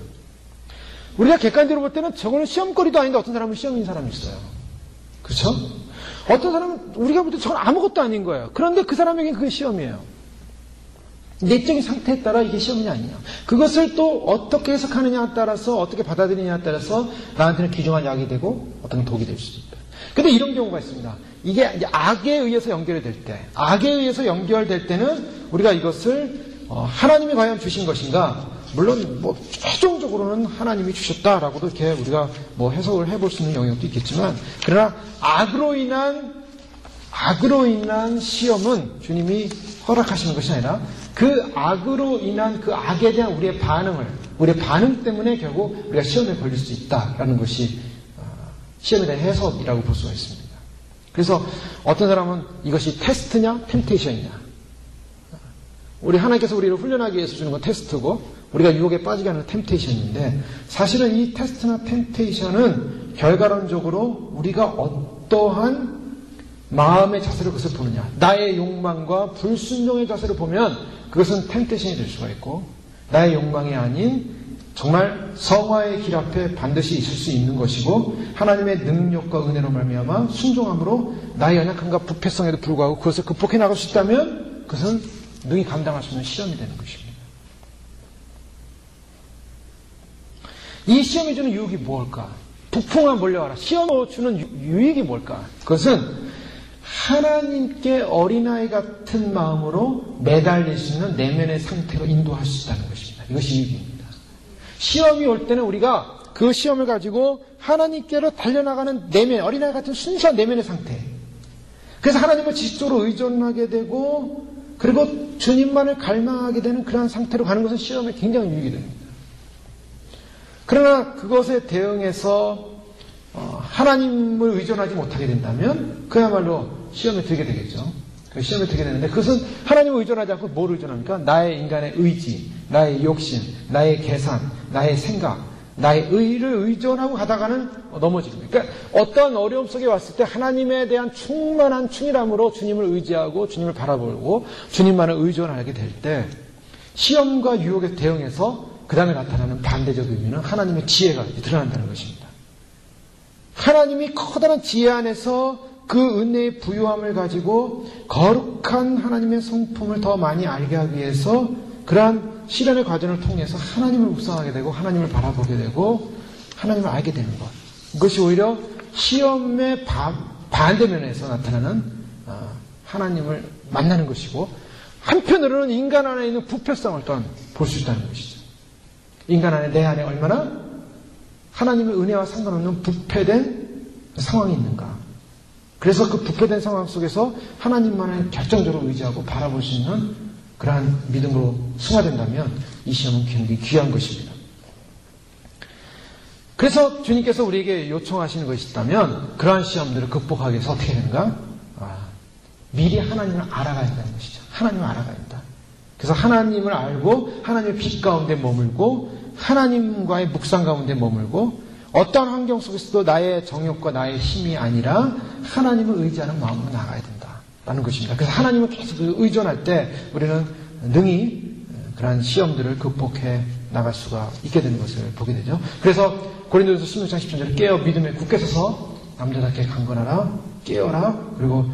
우리가 객관적으로 볼 때는 저거는 시험거리도 아닌데 어떤 사람은 시험인 사람이 있어요. 그렇죠? 어떤 사람은 우리가 볼 때 저건 아무것도 아닌 거예요. 그런데 그 사람에게는 그게 시험이에요. 내적인 상태에 따라 이게 시험이냐 아니냐. 그것을 또 어떻게 해석하느냐에 따라서 어떻게 받아들이느냐에 따라서 나한테는 귀중한 약이 되고 어떤 독이 될 수도 있다. 근데 이런 경우가 있습니다. 이게 이제 악에 의해서 연결이 될 때, 악에 의해서 연결될 때는 우리가 이것을 하나님이 과연 주신 것인가? 물론 뭐 최종적으로는 하나님이 주셨다라고도 이렇게 우리가 뭐 해석을 해볼 수 있는 영역도 있겠지만, 그러나 악으로 인한 시험은 주님이 허락하시는 것이 아니라 그 악으로 인한 그 악에 대한 우리의 반응 때문에 결국 우리가 시험에 걸릴 수 있다라는 것이 시험에 대한 해석이라고 볼 수가 있습니다. 그래서 어떤 사람은 이것이 테스트냐, 템테이션이냐. 우리 하나님께서 우리를 훈련하기 위해서 주는 건 테스트고, 우리가 유혹에 빠지게 하는 템테이션인데, 사실은 이 테스트나 템테이션은 결과론적으로 우리가 어떠한 마음의 자세로 그것을 보느냐, 나의 욕망과 불순종의 자세로 보면 그것은 템테이션이 될 수가 있고, 나의 욕망이 아닌 정말 성화의 길 앞에 반드시 있을 수 있는 것이고, 하나님의 능력과 은혜로 말미암아 순종함으로 나의 연약함과 부패성에도 불구하고 그것을 극복해 나갈 수 있다면 그것은 능히 감당할 수 있는 시험이 되는 것입니다. 이 시험이 주는 유익이 뭘까? 북풍아 몰려와라. 시험으로 주는 유익이 뭘까? 그것은 하나님께 어린아이 같은 마음으로 매달릴 수 있는 내면의 상태로 인도할 수 있다는 것입니다. 이것이 유익입니다. 시험이 올 때는 우리가 그 시험을 가지고 하나님께로 달려나가는 내면, 어린아이 같은 순수한 내면의 상태. 그래서 하나님을 지속적으로 의존하게 되고, 그리고 주님만을 갈망하게 되는 그러한 상태로 가는 것은 시험에 굉장히 유익이 됩니다. 그러나 그것에 대응해서 하나님을 의존하지 못하게 된다면 그야말로 시험에 들게 되겠죠. 시험에 들게 되는데, 그것은 하나님을 의존하지 않고 뭘 의존합니까? 나의 인간의 의지, 나의 욕심, 나의 계산, 나의 생각, 나의 의를 의존하고 가다가는 넘어집니다. 그러니까 어떤 어려움 속에 왔을 때 하나님에 대한 충만한 충실함으로 주님을 의지하고 주님을 바라보고 주님만을 의존하게 될 때, 시험과 유혹에 대응해서 그 다음에 나타나는 반대적 의미는 하나님의 지혜가 드러난다는 것입니다. 하나님이 커다란 지혜 안에서 그 은혜의 부유함을 가지고 거룩한 하나님의 성품을 더 많이 알게 하기 위해서 그러한 시련의 과정을 통해서 하나님을 묵상하게 되고 하나님을 바라보게 되고 하나님을 알게 되는 것. 이것이 오히려 시험의 반대면에서 나타나는 하나님을 만나는 것이고, 한편으로는 인간 안에 있는 부패성을 또한 볼 수 있다는 것이죠. 인간 안에, 내 안에 얼마나 하나님의 은혜와 상관없는 부패된 상황이 있는가. 그래서 그 부패된 상황 속에서 하나님만을 결정적으로 의지하고 바라볼 수 있는 그러한 믿음으로 승화된다면 이 시험은 굉장히 귀한 것입니다. 그래서 주님께서 우리에게 요청하시는 것이 있다면 그러한 시험들을 극복하기 위해서 어떻게 되는가? 미리 하나님을 알아가야 한다는 것이죠. 하나님을 알아가야 한다. 그래서 하나님을 알고 하나님의 빛 가운데 머물고 하나님과의 묵상 가운데 머물고, 어떠한 환경 속에서도 나의 정욕과 나의 힘이 아니라 하나님을 의지하는 마음으로 나가야 된다라는 것입니다. 그래서 하나님을 계속 의존할 때 우리는 능히 그러한 시험들을 극복해 나갈 수가 있게 되는 것을 보게 되죠. 그래서 고린도전서 16장 10절에 깨어 믿음에 굳게 서서 남자답게 강건하라, 깨어라. 그리고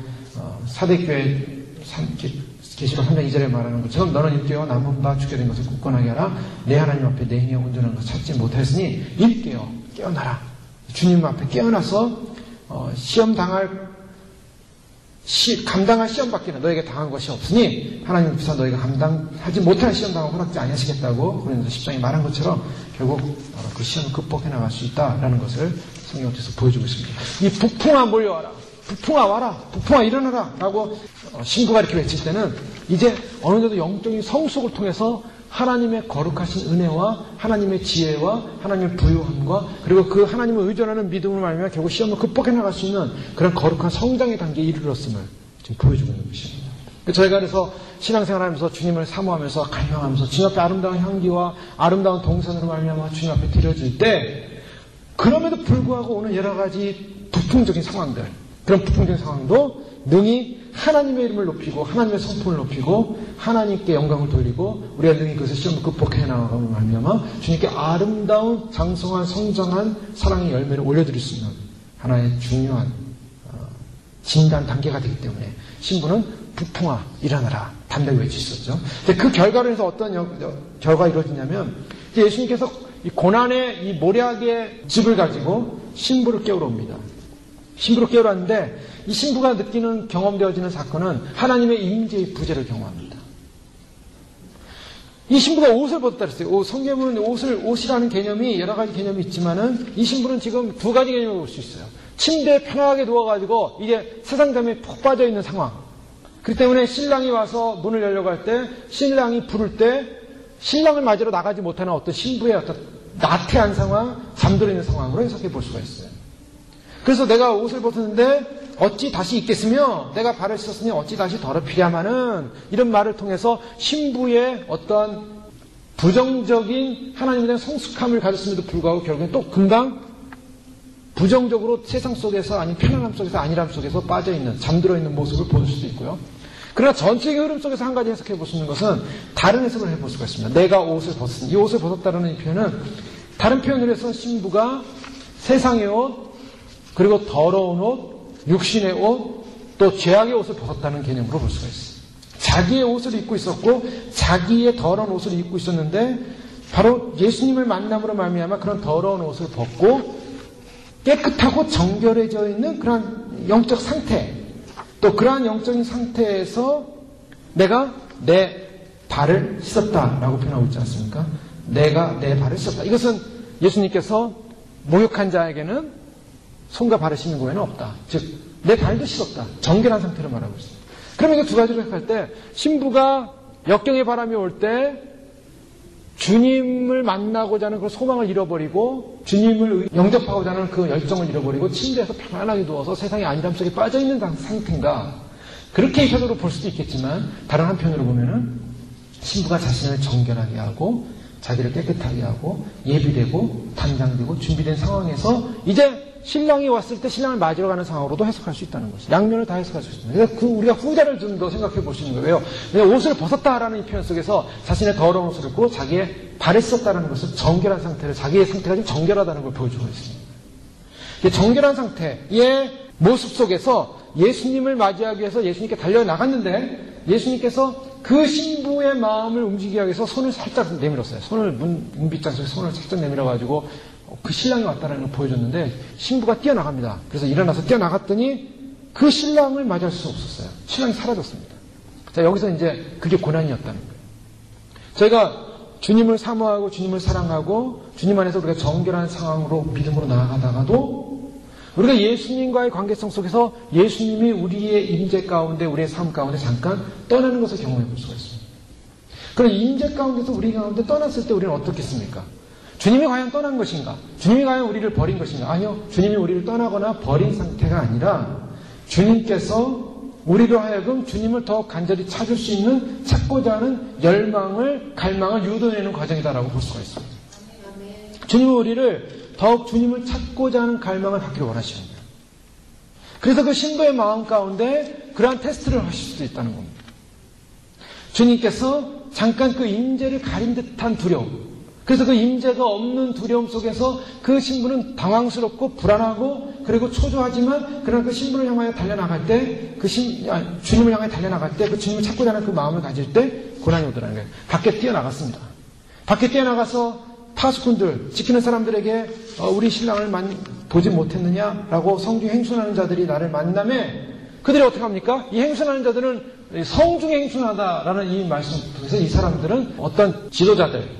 사대교회 계시록 3장 2절에 말하는 것처럼 너는 일깨어 남은 바 죽게 된 것을 굳건하게 하라. 내 하나님 앞에 내 힘이 온전한 것을 찾지 못하였으니 일깨어 깨어나라. 주님 앞에 깨어나서 시험 감당할 시험 밖에는 너에게 당한 것이 없으니 하나님 앞에서 너희가 감당하지 못할 시험 당을 허락지 아니하시겠다고 고린도서 10장에 말한 것처럼 결국 그 시험을 극복해 나갈 수 있다라는 것을 성경에서 보여주고 있습니다. 이 북풍아 몰려와라, 북풍아 와라, 북풍아 일어나라 라고 신구가 이렇게 외칠 때는 이제 어느 정도 영적인 성숙을 통해서 하나님의 거룩하신 은혜와 하나님의 지혜와 하나님의 부유함과 그리고 그 하나님을 의존하는 믿음을 말미암아 결국 시험을 극복해 나갈 수 있는 그런 거룩한 성장의 단계에 이르렀음을 지금 보여주고 있는 것입니다. 저희가 그래서 신앙생활하면서 주님을 사모하면서 갈망하면서 주님 앞에 아름다운 향기와 아름다운 동선으로 말미암아 주님 앞에 드려질 때, 그럼에도 불구하고 오는 여러 가지 부풍적인 상황들, 그런 부풍적인 상황도 능히 하나님의 이름을 높이고 하나님의 성품을 높이고 하나님께 영광을 돌리고 우리가 능히 그것을 시험을 극복해 나가면 말미암아 주님께 아름다운 장성한 성장한 사랑의 열매를 올려드릴 수 있는 하나의 중요한 진단 단계가 되기 때문에 신부는 북풍아 일어나라 담대히 외치셨죠. 근데 그 결과로 해서 어떤 결과가 이루어지냐면 예수님께서 이 고난의 이 모략의 즙을 가지고 신부를 깨우러 옵니다. 신부로 깨어났는데 이 신부가 느끼는 경험되어지는 사건은 하나님의 임재의 부재를 경험합니다. 이 신부가 옷을 벗었다 그랬어요. 성경은 옷이라는 개념이 여러 가지 개념이 있지만은 이 신부는 지금 두 가지 개념을 볼 수 있어요. 침대에 편하게 누워가지고 이게 세상 잠에 푹 빠져있는 상황. 그렇기 때문에 신랑이 와서 문을 열려고 할 때 신랑이 부를 때 신랑을 맞으러 나가지 못하는 어떤 신부의 어떤 나태한 상황, 잠들어 있는 상황으로 해석해 볼 수가 있어요. 그래서 내가 옷을 벗었는데 어찌 다시 입겠으며 내가 발을 씻었으니 어찌 다시 더럽히랴마는 이런 말을 통해서 신부의 어떤 부정적인 하나님에 대한 성숙함을 가졌음에도 불구하고 결국엔 또 금방 부정적으로 세상 속에서 아닌 편안함 속에서 안일함 속에서 빠져있는 잠들어 있는 모습을 볼 수도 있고요. 그러나 전체적인 흐름 속에서 한 가지 해석해 볼 수 있는 것은 다른 해석을 해볼 수가 있습니다. 내가 옷을 벗었으니 이 옷을 벗었다는 이 표현은 다른 표현으로 해서 신부가 세상의 옷 그리고 더러운 옷 육신의 옷, 또 죄악의 옷을 벗었다는 개념으로 볼 수가 있어요. 자기의 옷을 입고 있었고 자기의 더러운 옷을 입고 있었는데 바로 예수님을 만남으로 말미암아 그런 더러운 옷을 벗고 깨끗하고 정결해져 있는 그런 영적 상태, 또 그러한 영적인 상태에서 내가 내 발을 씻었다라고 표현하고 있지 않습니까? 내가 내 발을 씻었다. 이것은 예수님께서 목욕한 자에게는 손과 발을 씻는 거에는 없다. 즉, 내 발도 씻었다. 정결한 상태로 말하고 있습니다. 그러면 이거 두 가지로 해석할 때, 신부가 역경의 바람이 올 때, 주님을 만나고자 하는 그 소망을 잃어버리고, 주님을 영접하고자 하는 그 열정을 잃어버리고, 침대에서 편안하게 누워서 세상의 안일함 속에 빠져있는 상태인가. 그렇게 해석으로 볼 수도 있겠지만, 다른 한편으로 보면은, 신부가 자신을 정결하게 하고, 자기를 깨끗하게 하고, 예비되고, 단장되고, 준비된 상황에서, 이제 신랑이 왔을 때 신랑을 맞으러 가는 상황으로도 해석할 수 있다는 것이죠. 양면을 다 해석할 수 있습니다. 그래서 우리가 후자를 좀 더 생각해 볼 수 있는 거예요. 왜요? 옷을 벗었다라는 이 표현 속에서 자신의 더러운 옷을 입고 자기의 발을 씻었다는 것은 정결한 상태를, 자기의 상태가 좀 정결하다는 걸 보여주고 있습니다. 정결한 상태의 모습 속에서 예수님을 맞이하기 위해서 예수님께 달려나갔는데 예수님께서 그 신부의 마음을 움직이기 위해서 손을 살짝 내밀었어요. 손을 문빗장 속에 손을 살짝 내밀어가지고 그 신랑이 왔다는 걸 보여줬는데 신부가 뛰어나갑니다. 그래서 일어나서 뛰어나갔더니 그 신랑을 맞이할 수 없었어요. 신랑이 사라졌습니다. 자, 여기서 이제 그게 고난이었다는 거예요. 저희가 주님을 사모하고 주님을 사랑하고 주님 안에서 우리가 정결한 상황으로 믿음으로 나아가다가도 우리가 예수님과의 관계성 속에서 예수님이 우리의 임재 가운데 우리의 삶 가운데 잠깐 떠나는 것을 경험해 볼 수가 있습니다. 그럼 임재 가운데서 우리 가운데 떠났을 때 우리는 어떻겠습니까? 주님이 과연 떠난 것인가? 주님이 과연 우리를 버린 것인가? 아니요. 주님이 우리를 떠나거나 버린 상태가 아니라 주님께서 우리로 하여금 주님을 더 간절히 찾을 수 있는 찾고자 하는 열망을, 갈망을 유도내는 과정이다라고 볼 수가 있습니다. 주님은 우리를 더욱 주님을 찾고자 하는 갈망을 갖기를 원하십니다. 그래서 그 신부의 마음 가운데 그러한 테스트를 하실 수도 있다는 겁니다. 주님께서 잠깐 그 임재를 가린 듯한 두려움, 그래서 그 임재가 없는 두려움 속에서 그 신부는 당황스럽고 불안하고 그리고 초조하지만 그러나 그 신부를 향하여 달려나갈 때 주님을 향하여 달려나갈 때 그 주님을 찾고자 하는 그 마음을 가질 때 고난이 오더라는 거예요. 밖에 뛰어나갔습니다. 밖에 뛰어나가서 파수꾼들, 지키는 사람들에게 우리 신랑을 보지 못했느냐라고 성중에 행순하는 자들이 나를 만남에 그들이 어떻게 합니까? 이 행순하는 자들은 성중에 행순하다라는 이 말씀 통해서 이 사람들은 어떤 지도자들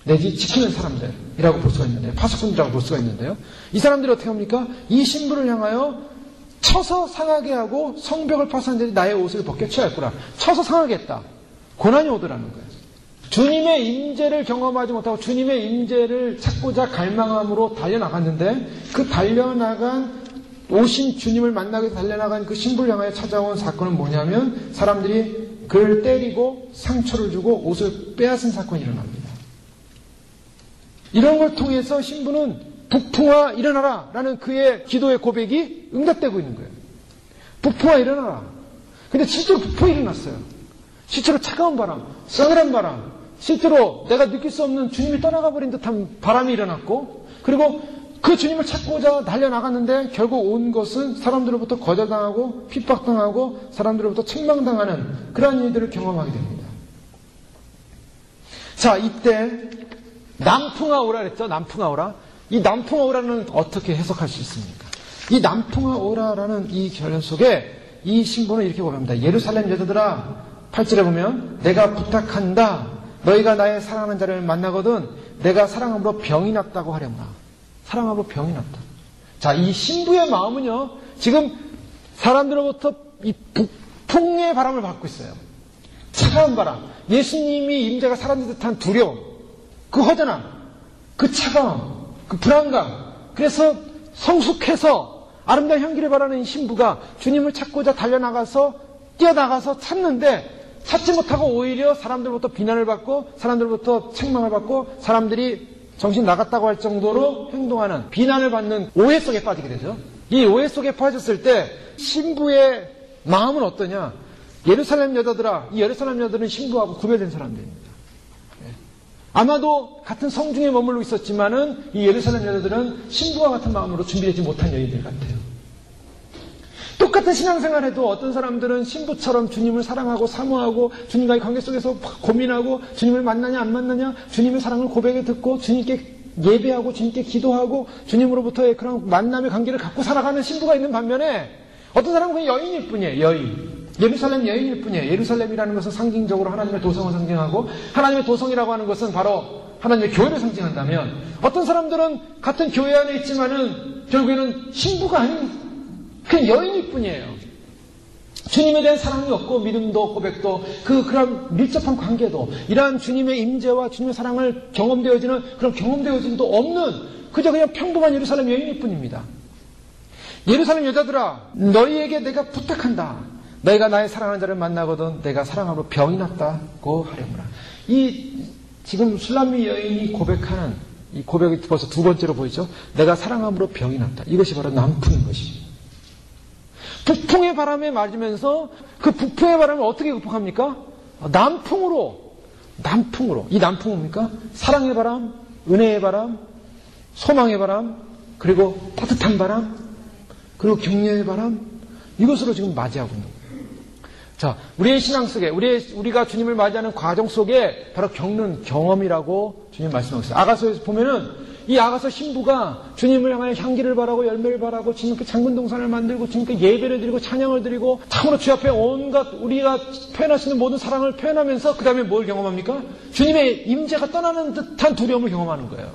내지 지키는 사람들이라고 볼 수가 있는데요. 파수꾼이라고 볼 수가 있는데요. 이 사람들이 어떻게 합니까? 이 신부를 향하여 쳐서 상하게 하고 성벽을 파수한 자들이 나의 옷을 벗겨 취할 거라. 쳐서 상하게 했다. 고난이 오더라는 거예요. 주님의 임재를 경험하지 못하고 주님의 임재를 찾고자 갈망함으로 달려나갔는데 그 달려나간 오신 주님을 만나기 위해서 달려나간 그 신부를 향하여 찾아온 사건은 뭐냐면 사람들이 그를 때리고 상처를 주고 옷을 빼앗은 사건이 일어납니다. 이런 걸 통해서 신부는 북풍아 일어나라 라는 그의 기도의 고백이 응답되고 있는 거예요. 북풍아 일어나라. 근데 실제로 북풍이 일어났어요. 실제로 차가운 바람, 싸늘한 바람, 실제로 내가 느낄 수 없는 주님이 떠나가 버린 듯한 바람이 일어났고 그리고 그 주님을 찾고자 달려나갔는데 결국 온 것은 사람들로부터 거절당하고 핍박당하고 사람들로부터 책망당하는 그러한 일들을 경험하게 됩니다. 자, 이때 남풍아 오라 그랬죠? 남풍아 오라. 이 남풍아 오라는 어떻게 해석할 수 있습니까? 이 남풍아 오라라는 이 결론 속에 이 신부는 이렇게 고백합니다. 예루살렘 여자들아, 8절에 보면 내가 부탁한다. 너희가 나의 사랑하는 자를 만나거든 내가 사랑함으로 병이 났다고 하려무나. 사랑함으로 병이 났다. 자, 이 신부의 마음은요, 지금 사람들로부터 이 북풍의 바람을 받고 있어요. 차가운 바람, 예수님이 임재가 사라진 듯한 두려움, 그 허전함, 그 차가움, 그 불안감. 그래서 성숙해서 아름다운 향기를 바라는 이 신부가 주님을 찾고자 달려나가서 뛰어나가서 찾는데 찾지 못하고 오히려 사람들로부터 비난을 받고 사람들로부터 책망을 받고 사람들이 정신 나갔다고 할 정도로 행동하는, 비난을 받는 오해 속에 빠지게 되죠. 이 오해 속에 빠졌을 때 신부의 마음은 어떠냐? 예루살렘 여자들아, 이 예루살렘 여자들은 신부하고 구별된 사람들입니다. 아마도 같은 성중에 머물러 있었지만은 이 예루살렘 여자들은 신부와 같은 마음으로 준비되지 못한 여인들 같아요. 똑같은 신앙생활에도 어떤 사람들은 신부처럼 주님을 사랑하고 사모하고 주님과의 관계 속에서 고민하고 주님을 만나냐 안 만나냐, 주님의 사랑을 고백해 듣고 주님께 예배하고 주님께 기도하고 주님으로부터의 그런 만남의 관계를 갖고 살아가는 신부가 있는 반면에 어떤 사람은 그냥 여인일 뿐이에요. 여인. 예루살렘 여인일 뿐이에요. 예루살렘이라는 것은 상징적으로 하나님의 도성을 상징하고 하나님의 도성이라고 하는 것은 바로 하나님의 교회를 상징한다면 어떤 사람들은 같은 교회 안에 있지만은 결국에는 신부가 아닌 그냥 여인일 뿐이에요. 주님에 대한 사랑이 없고 믿음도 고백도 그런 밀접한 관계도 이러한 주님의 임재와 주님의 사랑을 경험되어지는 그런 경험되어짐도 없는 그저 그냥 평범한 예루살렘 여인일 뿐입니다. 예루살렘 여자들아, 너희에게 내가 부탁한다. 너희가 나의 사랑하는 자를 만나거든 내가 사랑함으로 병이 났다고 하려무라. 이 지금 술람미 여인이 고백하는 이 고백이 벌써 두 번째로 보이죠. 내가 사랑함으로 병이 났다. 이것이 바로 남풍인 것입니다. 북풍의 바람에 맞으면서 그 북풍의 바람을 어떻게 극복합니까? 남풍으로. 이 남풍은 뭡니까? 사랑의 바람, 은혜의 바람, 소망의 바람, 그리고 따뜻한 바람, 그리고 격려의 바람, 이것으로 지금 맞이하고 있는 거예요. 자, 우리의 신앙 속에, 우리가 주님을 맞이하는 과정 속에 바로 겪는 경험이라고 주님 말씀하고 있어요. 아가서에서 보면은 이 아가서 신부가 주님을 향하여 향기를 바라고 열매를 바라고 주님께 장군 동산을 만들고 주님께 예배를 드리고 찬양을 드리고 참으로 주 앞에 온갖 우리가 표현할 수 있는 모든 사랑을 표현하면서 그 다음에 뭘 경험합니까? 주님의 임재가 떠나는 듯한 두려움을 경험하는 거예요.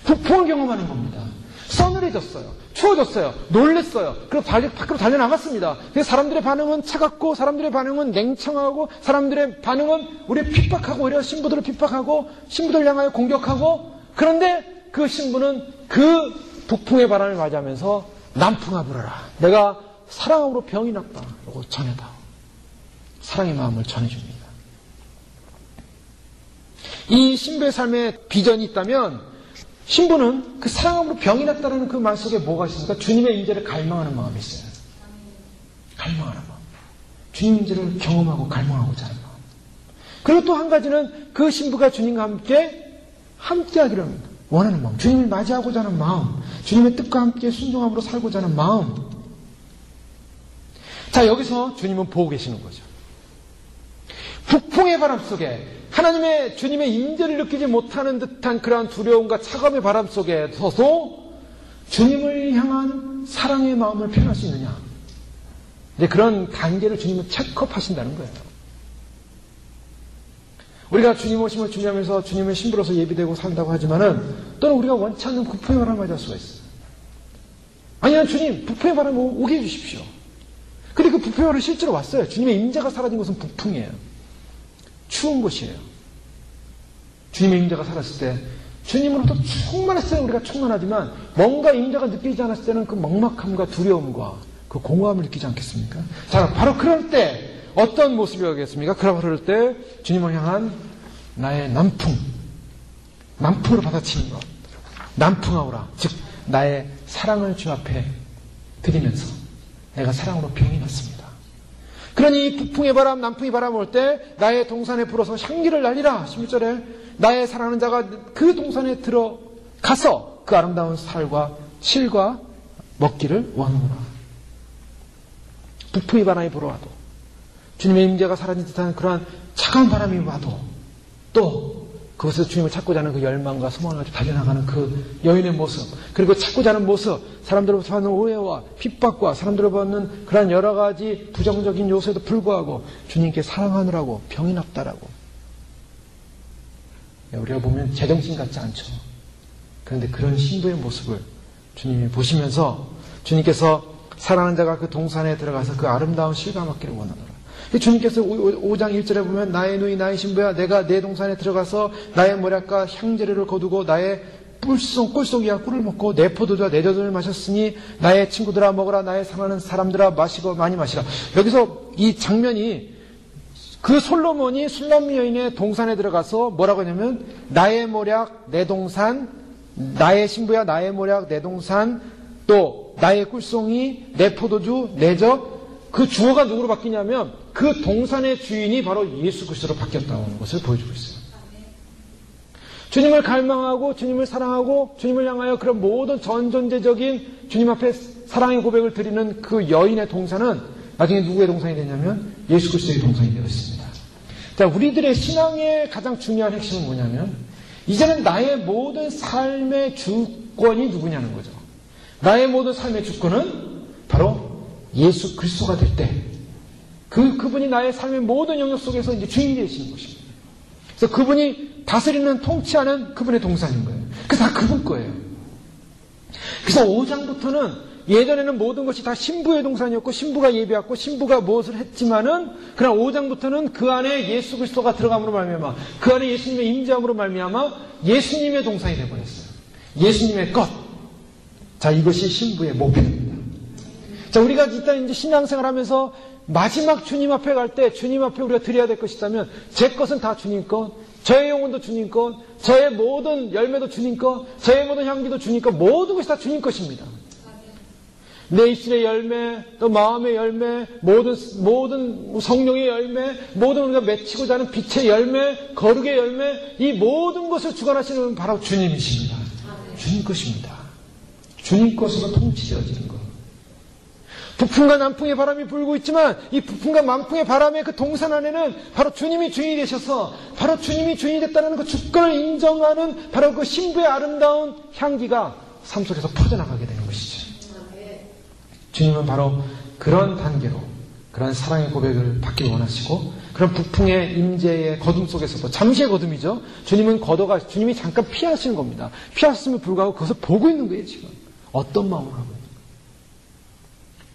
북풍을 경험하는 겁니다. 서늘해졌어요. 추워졌어요. 놀랬어요. 그리고 밖으로 달려나갔습니다. 그래서 사람들의 반응은 차갑고 사람들의 반응은 냉청하고 사람들의 반응은 우리를 핍박하고 오히려 신부들을 핍박하고 신부들 향하여 공격하고 그런데 그 신부는 그 북풍의 바람을 맞이하면서 남풍아 불어라. 내가 사랑으로 병이 났다. 라고 전해다. 사랑의 마음을 전해줍니다. 이 신부의 삶에 비전이 있다면 신부는 그 사랑함으로 병이 났다는 그 말 속에 뭐가 있습니까? 주님의 임재를 갈망하는 마음이 있어요. 갈망하는 마음. 주님 임재를 경험하고 갈망하고자 하는 마음. 그리고 또 한 가지는 그 신부가 주님과 함께 하기를 원하는 마음. 주님을 맞이하고자 하는 마음. 주님의 뜻과 함께 순종함으로 살고자 하는 마음. 자, 여기서 주님은 보고 계시는 거죠. 북풍의 바람 속에 하나님의 주님의 임재를 느끼지 못하는 듯한 그러한 두려움과 차가움의 바람 속에 서서 주님을 향한 사랑의 마음을 표현할 수 있느냐. 이제 그런 단계를 주님은 체크업하신다는 거예요. 우리가 주님 오심을 준비하면서 주님의 신부로서 예비되고 산다고 하지만은 또는 우리가 원치 않는 북풍의 바람을 맞을 수가 있어요. 아니야, 주님, 북풍의 바람 오게 해주십시오. 근데 그 북풍의 바람이 실제로 왔어요. 주님의 임재가 사라진 곳은 북풍이에요. 추운 곳이에요. 주님의 임재가 사라졌을 때 주님으로부터 충만했어요. 우리가 충만하지만 뭔가 임재가 느끼지 않았을 때는 그 막막함과 두려움과 그 공허함을 느끼지 않겠습니까? 자, 바로 그럴 때 어떤 모습이겠습니까? 그럴 때 주님을 향한 나의 남풍으로 받아치는 것. 남풍하오라. 즉 나의 사랑을 주 앞에 드리면서 내가 사랑으로 병이 났습니다. 그러니 북풍의 바람, 남풍의 바람 올 때 나의 동산에 불어서 향기를 날리라. 11절에 나의 사랑하는 자가 그 동산에 들어가서 그 아름다운 살과 실과 먹기를 원하노라. 북풍의 바람이 불어와도 주님의 임재가 사라진 듯한 그러한 차가운 바람이 와도 또 그것에서 주님을 찾고자 하는 그 열망과 소망을 가지고 달려나가는 그 여인의 모습, 그리고 찾고자 하는 모습, 사람들로부터 받는 오해와 핍박과 사람들로부터 받는 그러한 여러 가지 부정적인 요소에도 불구하고 주님께 사랑하느라고 병이 났다라고. 우리가 보면 제정신 같지 않죠. 그런데 그런 신부의 모습을 주님이 보시면서 주님께서 사랑하는 자가 그 동산에 들어가서 그 아름다운 실감 얻기를 원하노라. 주님께서 5장 1절에 보면 나의 누이 나의 신부야 내가 내 동산에 들어가서 나의 모략과 향재료를 거두고 나의 꿀송이야 꿀을 먹고 내 포도주와 내 젖을 마셨으니 나의 친구들아 먹으라 나의 사랑하는 사람들아 마시고 많이 마시라. 여기서 이 장면이 그 솔로몬이 술람 여인의 동산에 들어가서 뭐라고 하냐면 나의 모략 내 동산 나의 신부야 나의 모략 내 동산 또 나의 꿀송이 내 포도주 내 젖 그 주어가 누구로 바뀌냐면 그 동산의 주인이 바로 예수 그리스도로 바뀌었다는 것을 보여주고 있어요. 주님을 갈망하고 주님을 사랑하고 주님을 향하여 그런 모든 전존재적인 주님 앞에 사랑의 고백을 드리는 그 여인의 동산은 나중에 누구의 동산이 되냐면 예수 그리스도의 동산이 되었습니다. 자, 우리들의 신앙의 가장 중요한 핵심은 뭐냐면 이제는 나의 모든 삶의 주권이 누구냐는 거죠. 나의 모든 삶의 주권은 바로 예수 그리스도가 될 때 그분이 나의 삶의 모든 영역 속에서 이제 주인이 되시는 것입니다. 그래서 그분이 다스리는 통치하는 그분의 동산인 거예요. 그래서 다 그분 거예요. 그래서 5장부터는 예전에는 모든 것이 다 신부의 동산이었고 신부가 예배했고 신부가 무엇을 했지만은 그러나 5장부터는 그 안에 예수 그리스도가 들어감으로 말미암아 그 안에 예수님의 임재함으로 말미암아 예수님의 동산이 되어버렸어요. 예수님의 것. 자, 이것이 신부의 목표입니다. 자, 우리가 일단 이제 신앙생활 하면서 마지막 주님 앞에 갈 때 주님 앞에 우리가 드려야 될 것이 있다면 제 것은 다 주님 것, 저의 영혼도 주님 것, 저의 모든 열매도 주님 것, 저의 모든 향기도 주님 것, 모든 것이 다 주님 것입니다. 내 입술의 열매, 또 마음의 열매, 모든 성령의 열매, 모든 우리가 맺히고자 하는 빛의 열매, 거룩의 열매, 이 모든 것을 주관하시는 분은 바로 주님이십니다. 주님 것입니다. 주님 것으로 통치되어지는 것. 북풍과 남풍의 바람이 불고 있지만 이 북풍과 남풍의 바람의 그 동산 안에는 바로 주님이 주인이 되셔서 바로 주님이 주인이 됐다는 그 주권을 인정하는 바로 그 신부의 아름다운 향기가 삶 속에서 퍼져나가게 되는 것이죠. 주님은 바로 그런 단계로 그런 사랑의 고백을 받기를 원하시고 그런 북풍의 임재의 거둠 속에서도 잠시의 거둠이죠. 주님이 잠깐 피하시는 겁니다. 피하셨음에 불구하고 그것을 보고 있는 거예요. 지금 어떤 마음을 하고 있는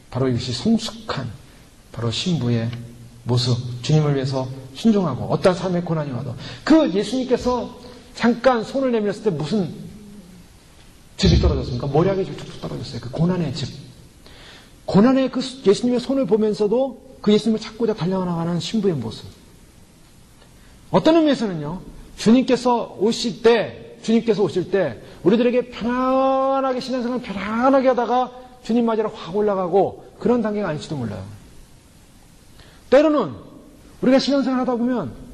바로 이것이 성숙한 바로 신부의 모습, 주님을 위해서 순종하고 어떠한 삶의 고난이 와도 그 예수님께서 잠깐 손을 내밀었을 때 무슨 즙이 떨어졌습니까? 모략의 즙이 툭툭 떨어졌어요. 그 고난의 즙. 고난의 그 예수님의 손을 보면서도 그 예수님을 찾고자 달려나가는 신부의 모습. 어떤 의미에서는요, 주님께서 오실 때 우리들에게 편안하게 신앙생활 편안하게 하다가 주님 맞으러 확 올라가고 그런 단계가 아닐지도 몰라요. 때로는 우리가 신앙생활 하다 보면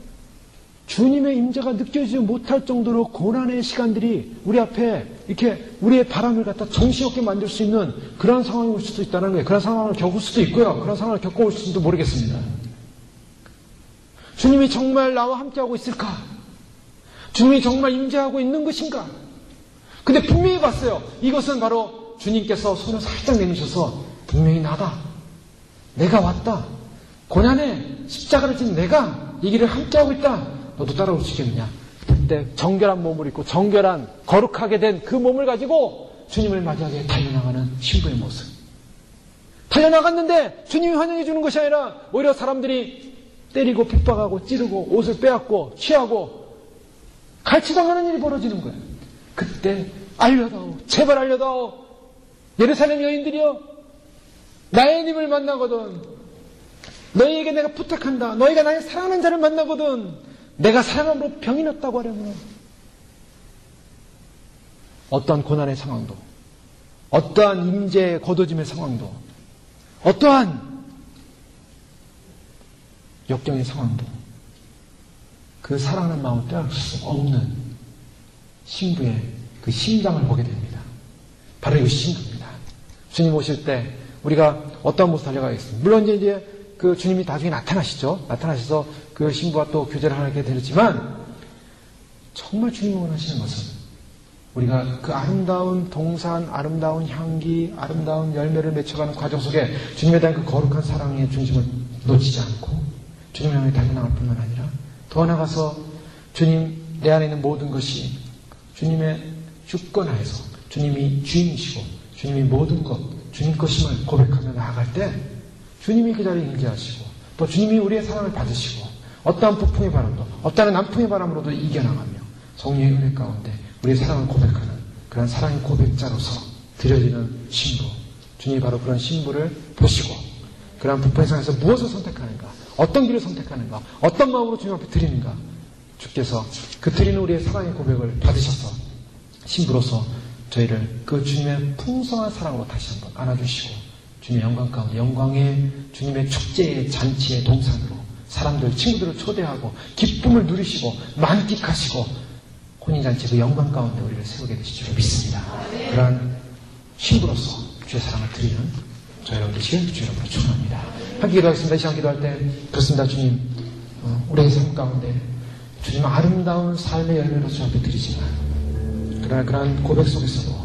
주님의 임재가 느껴지지 못할 정도로 고난의 시간들이 우리 앞에 이렇게 우리의 바람을 갖다 정신없게 만들 수 있는 그런 상황이 올 수도 있다는 거예요. 그런 상황을 겪을 수도 있고요. 그런 상황을 겪어올 수도 모르겠습니다. 주님이 정말 나와 함께하고 있을까? 주님이 정말 임재하고 있는 것인가? 근데 분명히 봤어요. 이것은 바로 주님께서 손을 살짝 내미셔서 분명히 나다. 내가 왔다. 고난에 십자가를 진 내가 이 길을 함께하고 있다. 너도 따라올 수 있겠느냐? 그때 정결한 몸을 입고 정결한 거룩하게 된 그 몸을 가지고 주님을 맞이하게 달려나가는 신부의 모습. 달려나갔는데 주님이 환영해 주는 것이 아니라 오히려 사람들이 때리고 핍박하고 찌르고 옷을 빼앗고 취하고 갈치당하는 일이 벌어지는 거예요. 그때 알려다오. 제발 알려다오. 예루살렘 여인들이여 나의 님을 만나거든 너희에게 내가 부탁한다. 너희가 나의 사랑하는 자를 만나거든 내가 사랑함으로 병이 났다고 하려면 어떠한 고난의 상황도 어떠한 임재의 거둬짐의 상황도 어떠한 역경의 상황도 그 사랑하는 마음을 빼앗을 수 없는 신부의 그 심장을 보게 됩니다. 바로 이것이 신부입니다. 주님 오실 때 우리가 어떤 모습 달려가겠습니까? 물론 이제 그 주님이 나중에 나타나시죠. 나타나셔서 그 신부와 또 교제를 하게 되지만 정말 주님이 원하시는 것은 우리가 그 아름다운 동산, 아름다운 향기, 아름다운 열매를 맺혀가는 과정 속에 주님에 대한 그 거룩한 사랑의 중심을 놓치지 않고 주님을 향해 달려나갈 뿐만 아니라 더 나아가서 주님 내 안에 있는 모든 것이 주님의 주권하에서 주님이 주인이시고 주님이 모든 것, 주님 것임을 고백하며 나아갈 때 주님이 그 자리에 임재하시고 또 주님이 우리의 사랑을 받으시고 어떠한 북풍의 바람도 어떠한 남풍의 바람으로도 이겨나가며 성령의 은혜 가운데 우리의 사랑을 고백하는 그런 사랑의 고백자로서 드려지는 신부, 주님이 바로 그런 신부를 보시고 그런 북풍의 상에서 무엇을 선택하는가, 어떤 길을 선택하는가, 어떤 마음으로 주님 앞에 드리는가, 주께서 그 드리는 우리의 사랑의 고백을 받으셔서 신부로서 저희를 그 주님의 풍성한 사랑으로 다시 한번 안아주시고 주님의 영광 가운데 영광의 주님의 축제의 잔치의 동산으로 사람들, 친구들을 초대하고 기쁨을 누리시고 만끽하시고 혼인잔치 그 영광 가운데 우리를 세우게 되실 줄 믿습니다. 그러한 신부로서 주의 사랑을 드리는 저희 여러분 되시길 주의 이름으로 축원합니다. 함께 기도하겠습니다. 이 시간 기도할 때 그렇습니다. 주님, 우리의 삶 가운데 주님 아름다운 삶의 열매로 주 앞에 드리지만 그러나 그러한 고백 속에서도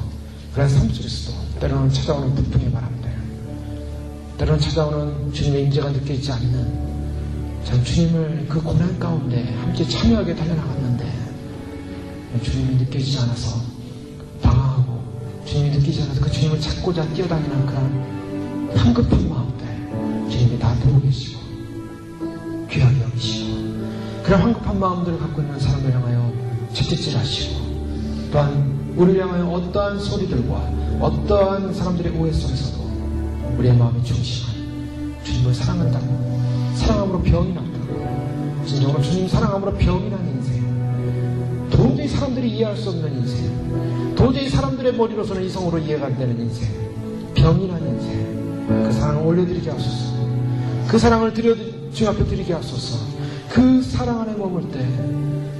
그러한 삶 속에서도 때로는 찾아오는 북풍의 바람들, 때로는 찾아오는 주님의 임재가 느껴지지 않는 참 주님을 그 고난 가운데 함께 참여하게 달려나갔는데 주님이 느껴지지 않아서 방황하고 주님이 느끼지 않아서 그 주님을 찾고자 뛰어다니는 그런 황급한 마음들 주님이 다 보고 계시고 귀하게 여기시고 그런 황급한 마음들을 갖고 있는 사람들 향하여 채찍질하시고 또한 우리를 향하여 어떠한 소리들과 어떠한 사람들의 오해 속에서도 우리의 마음이 중심한 주님을 사랑한다고 사랑함으로 병이 났다고 진정으로 주님 사랑함으로 병이 난 인생 도저히 사람들이 이해할 수 없는 인생 도저히 사람들의 머리로서는 이성으로 이해가 안 되는 인생 병이 난 인생 그 사랑을 올려드리게 하소서 그 사랑을 주님 앞에 드리게 하소서 그 사랑 안에 머물 때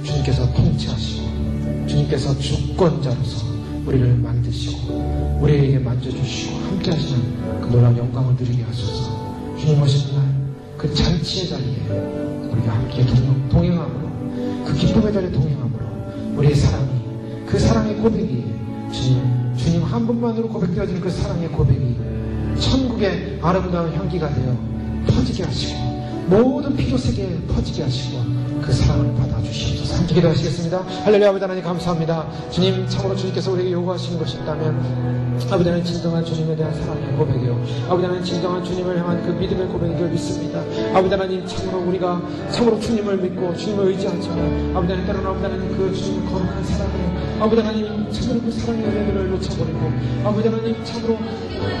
주님께서 통치하시고 주님께서 주권자로서 우리를 만드시고 우리에게 만져주시고 함께 하시는 그 놀라운 영광을 누리게 하소서 주님 오신 날 그 잔치의 자리에 우리가 함께 동행함으로 그 기쁨의 자리에 동행함으로 우리의 사랑이 그 사랑의 고백이 주님 한 분만으로 고백되어지는 그 사랑의 고백이 천국의 아름다운 향기가 되어 퍼지게 하시고 모든 피조세계에 퍼지게 하시고 그 사랑을 받아주시옵소서. 함께 기도하시겠습니다. 할렐루야. 아버지 하나님 감사합니다. 주님 참으로 주님께서 우리에게 요구하시는 것이 있다면 아버지 하나님 진정한 주님에 대한 사랑의 고백이요 아버지 하나님 진정한 주님을 향한 그 믿음의 고백을 믿습니다. 아버지 하나님 참으로 우리가 참으로 주님을 믿고 주님을 의지하지만 아버지 하나님 때로는 아버지 하나님 그 주님의 거룩한 사랑을 아버지 하나님 참으로 그 사랑의 열매들을 놓쳐버리고 아버지 하나님 참으로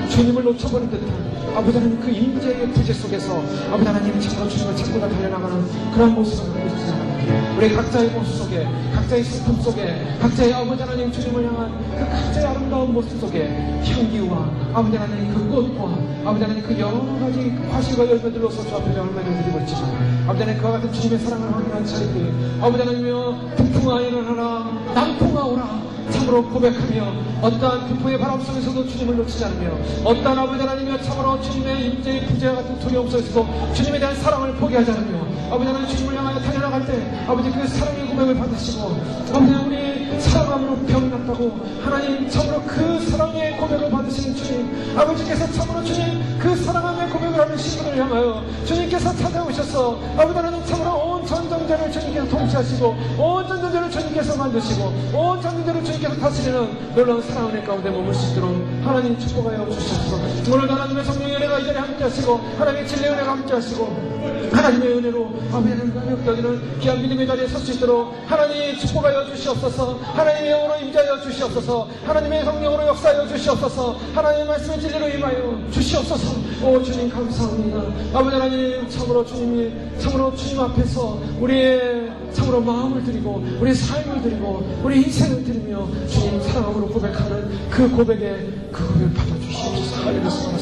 주님을 놓쳐버린 듯한 아버지 하나님 그 임재의 부재 속에서 아버지 하나님 참으로 주님을 찾고자 달려나가는 그런 모습을 보여주지 않았기에 우리 각자의 모습 속에 각자의 슬픔 속에 각자의 아버지 하나님 주님을 향한 그 각자의 아름다운 모습 속에 향기와 아버지 하나님 그 꽃과 아버지 하나님 그 여러 가지 화실과 열매들로서 주 앞에 열매를 드리고 있지만 아버지 하나님 그와 같은 주님의 사랑을 확인한 자리에 아버지 하나님이여 북풍아 일어나라 남풍아 오라 참으로 고백하며 어떠한 북풍의 바람 속에서도 주님을 놓치지 않으며 어떠한 아버지 하나님이여 참으로 주님의 임재의 부재와 같은 두려움 속에서도 주님에 대한 사랑을 포기하지 않으며 아버지 하나님 주님을 향하여 달려나갈 때 아버지 그 사랑의 고백을 받으시고 아버지 우리 사랑함으로 병이 났다고 하나님 참으로 그 사랑의 고백을 받으시는 주님 아버지께서 참으로 주님 그 사랑함의 고백을 하는 신분을 향하여 주님께서 찾아오셔서 아버지 하나님 참으로 온 전정자를 주님께서 통치하시고 온 전정자를 주님께서 만드시고 온 전정자를 주님께서 다스리는 놀라운 사랑의 가운데 머물 수 있도록 하나님 축복하여 주시옵소서. 오늘도 하나님의 성령의 은혜가 이 자리에 함께 하시고 하나님의 진리의 은혜가 함께 하시고 하나님의 은혜로 아버지 하나님 능력적인 귀한 믿음의 자리에 설 수 있도록 하나님 축복하여 주시옵소서. 하나님의 영으로 임재하여 주시옵소서. 하나님의 성령으로 역사하여 주시옵소서. 하나님의 말씀의 진리로 임하여 주시옵소서. 오 주님 감사합니다. 아버지 하나님 참으로 주님이 참으로 주님 앞에서 우리의 참으로 마음을 드리고 우리의 삶을 드리고 우리 인생을 드리며 주님 사랑함으로 고백하는 그 고백에 그 고백을 받아주시옵소서. 할렐루야.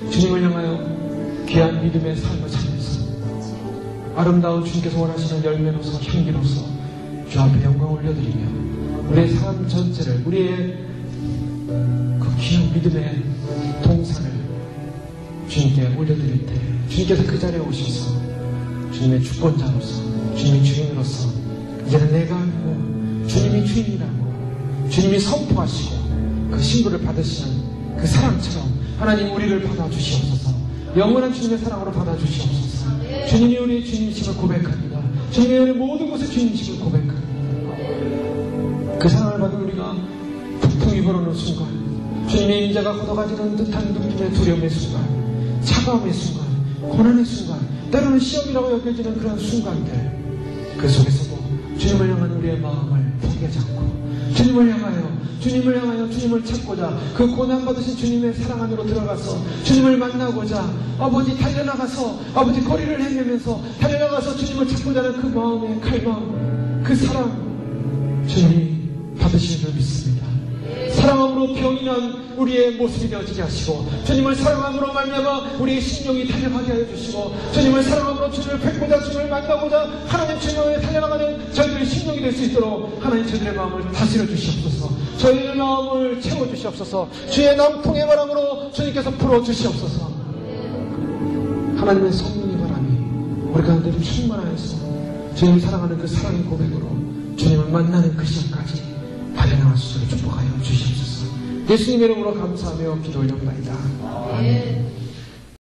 주님을 향하여 귀한 믿음의 삶을 살면서 아름다운 주님께서 원하시는 열매로서 향기로서 주 앞에 영광을 올려드리며 우리의 삶 전체를 우리의 그 귀한 믿음의 동산을 주님께 올려드릴 때 주님께서 그 자리에 오셔서 주님의 주권자로서, 주님의 주인으로서 이제는 내가 아니고 주님이 주인이라고 주님이 선포하시고 그 신부를 받으시는 그 사랑처럼 하나님 우리를 받아주시옵소서. 영원한 주님의 사랑으로 받아주시옵소서. 주님이 우리의 주님이심을 고백합니다. 주님이 우리의 모든 것을 주님이심을 고백합니다. 그 사랑을 받은 우리가 폭풍이 불어오는 순간, 주님의 임재가 걷어가지는 듯한 느낌의 두려움의 순간, 차가움의 순간, 고난의 순간, 때로는 시험이라고 여겨지는 그런 순간들, 그 속에서도 주님을 향한 우리의 마음을 포기하지 않고 주님을 향하여 주님을 찾고자 그 고난받으신 주님의 사랑 안으로 들어가서 주님을 만나고자 아버지 달려나가서 아버지 거리를 헤매면서 달려나가서 주님을 찾고자 하는 그 마음의 갈망, 그 사랑 주님이 받으시는 줄 믿습니다. 사랑함으로 병이 난 우리의 모습이 되어지게 하시고 주님을 사랑함으로 말미암아 우리의 심령이 달려가게 하여 주시고 주님을 사랑함으로 주님을 뵙고자 주님을 만나고자 하나님 주님을 달려나가는 저희들의 심령이 될 수 있도록 하나님 저희들의 마음을 다스려 주시옵소서. 저희의 마음을 채워 주시옵소서. 주의 남통의 바람으로 주님께서 풀어 주시옵소서. 하나님의 성령의 바람이 우리 가운데로 충만하여서 주님을 사랑하는 그 사랑의 고백으로 주님을 만나는 그 시간까지 달려나갈 수 있도록 축복하여 주시옵소서. 예수님의 이름으로 감사하며 기도 올려옵나이다. 아멘.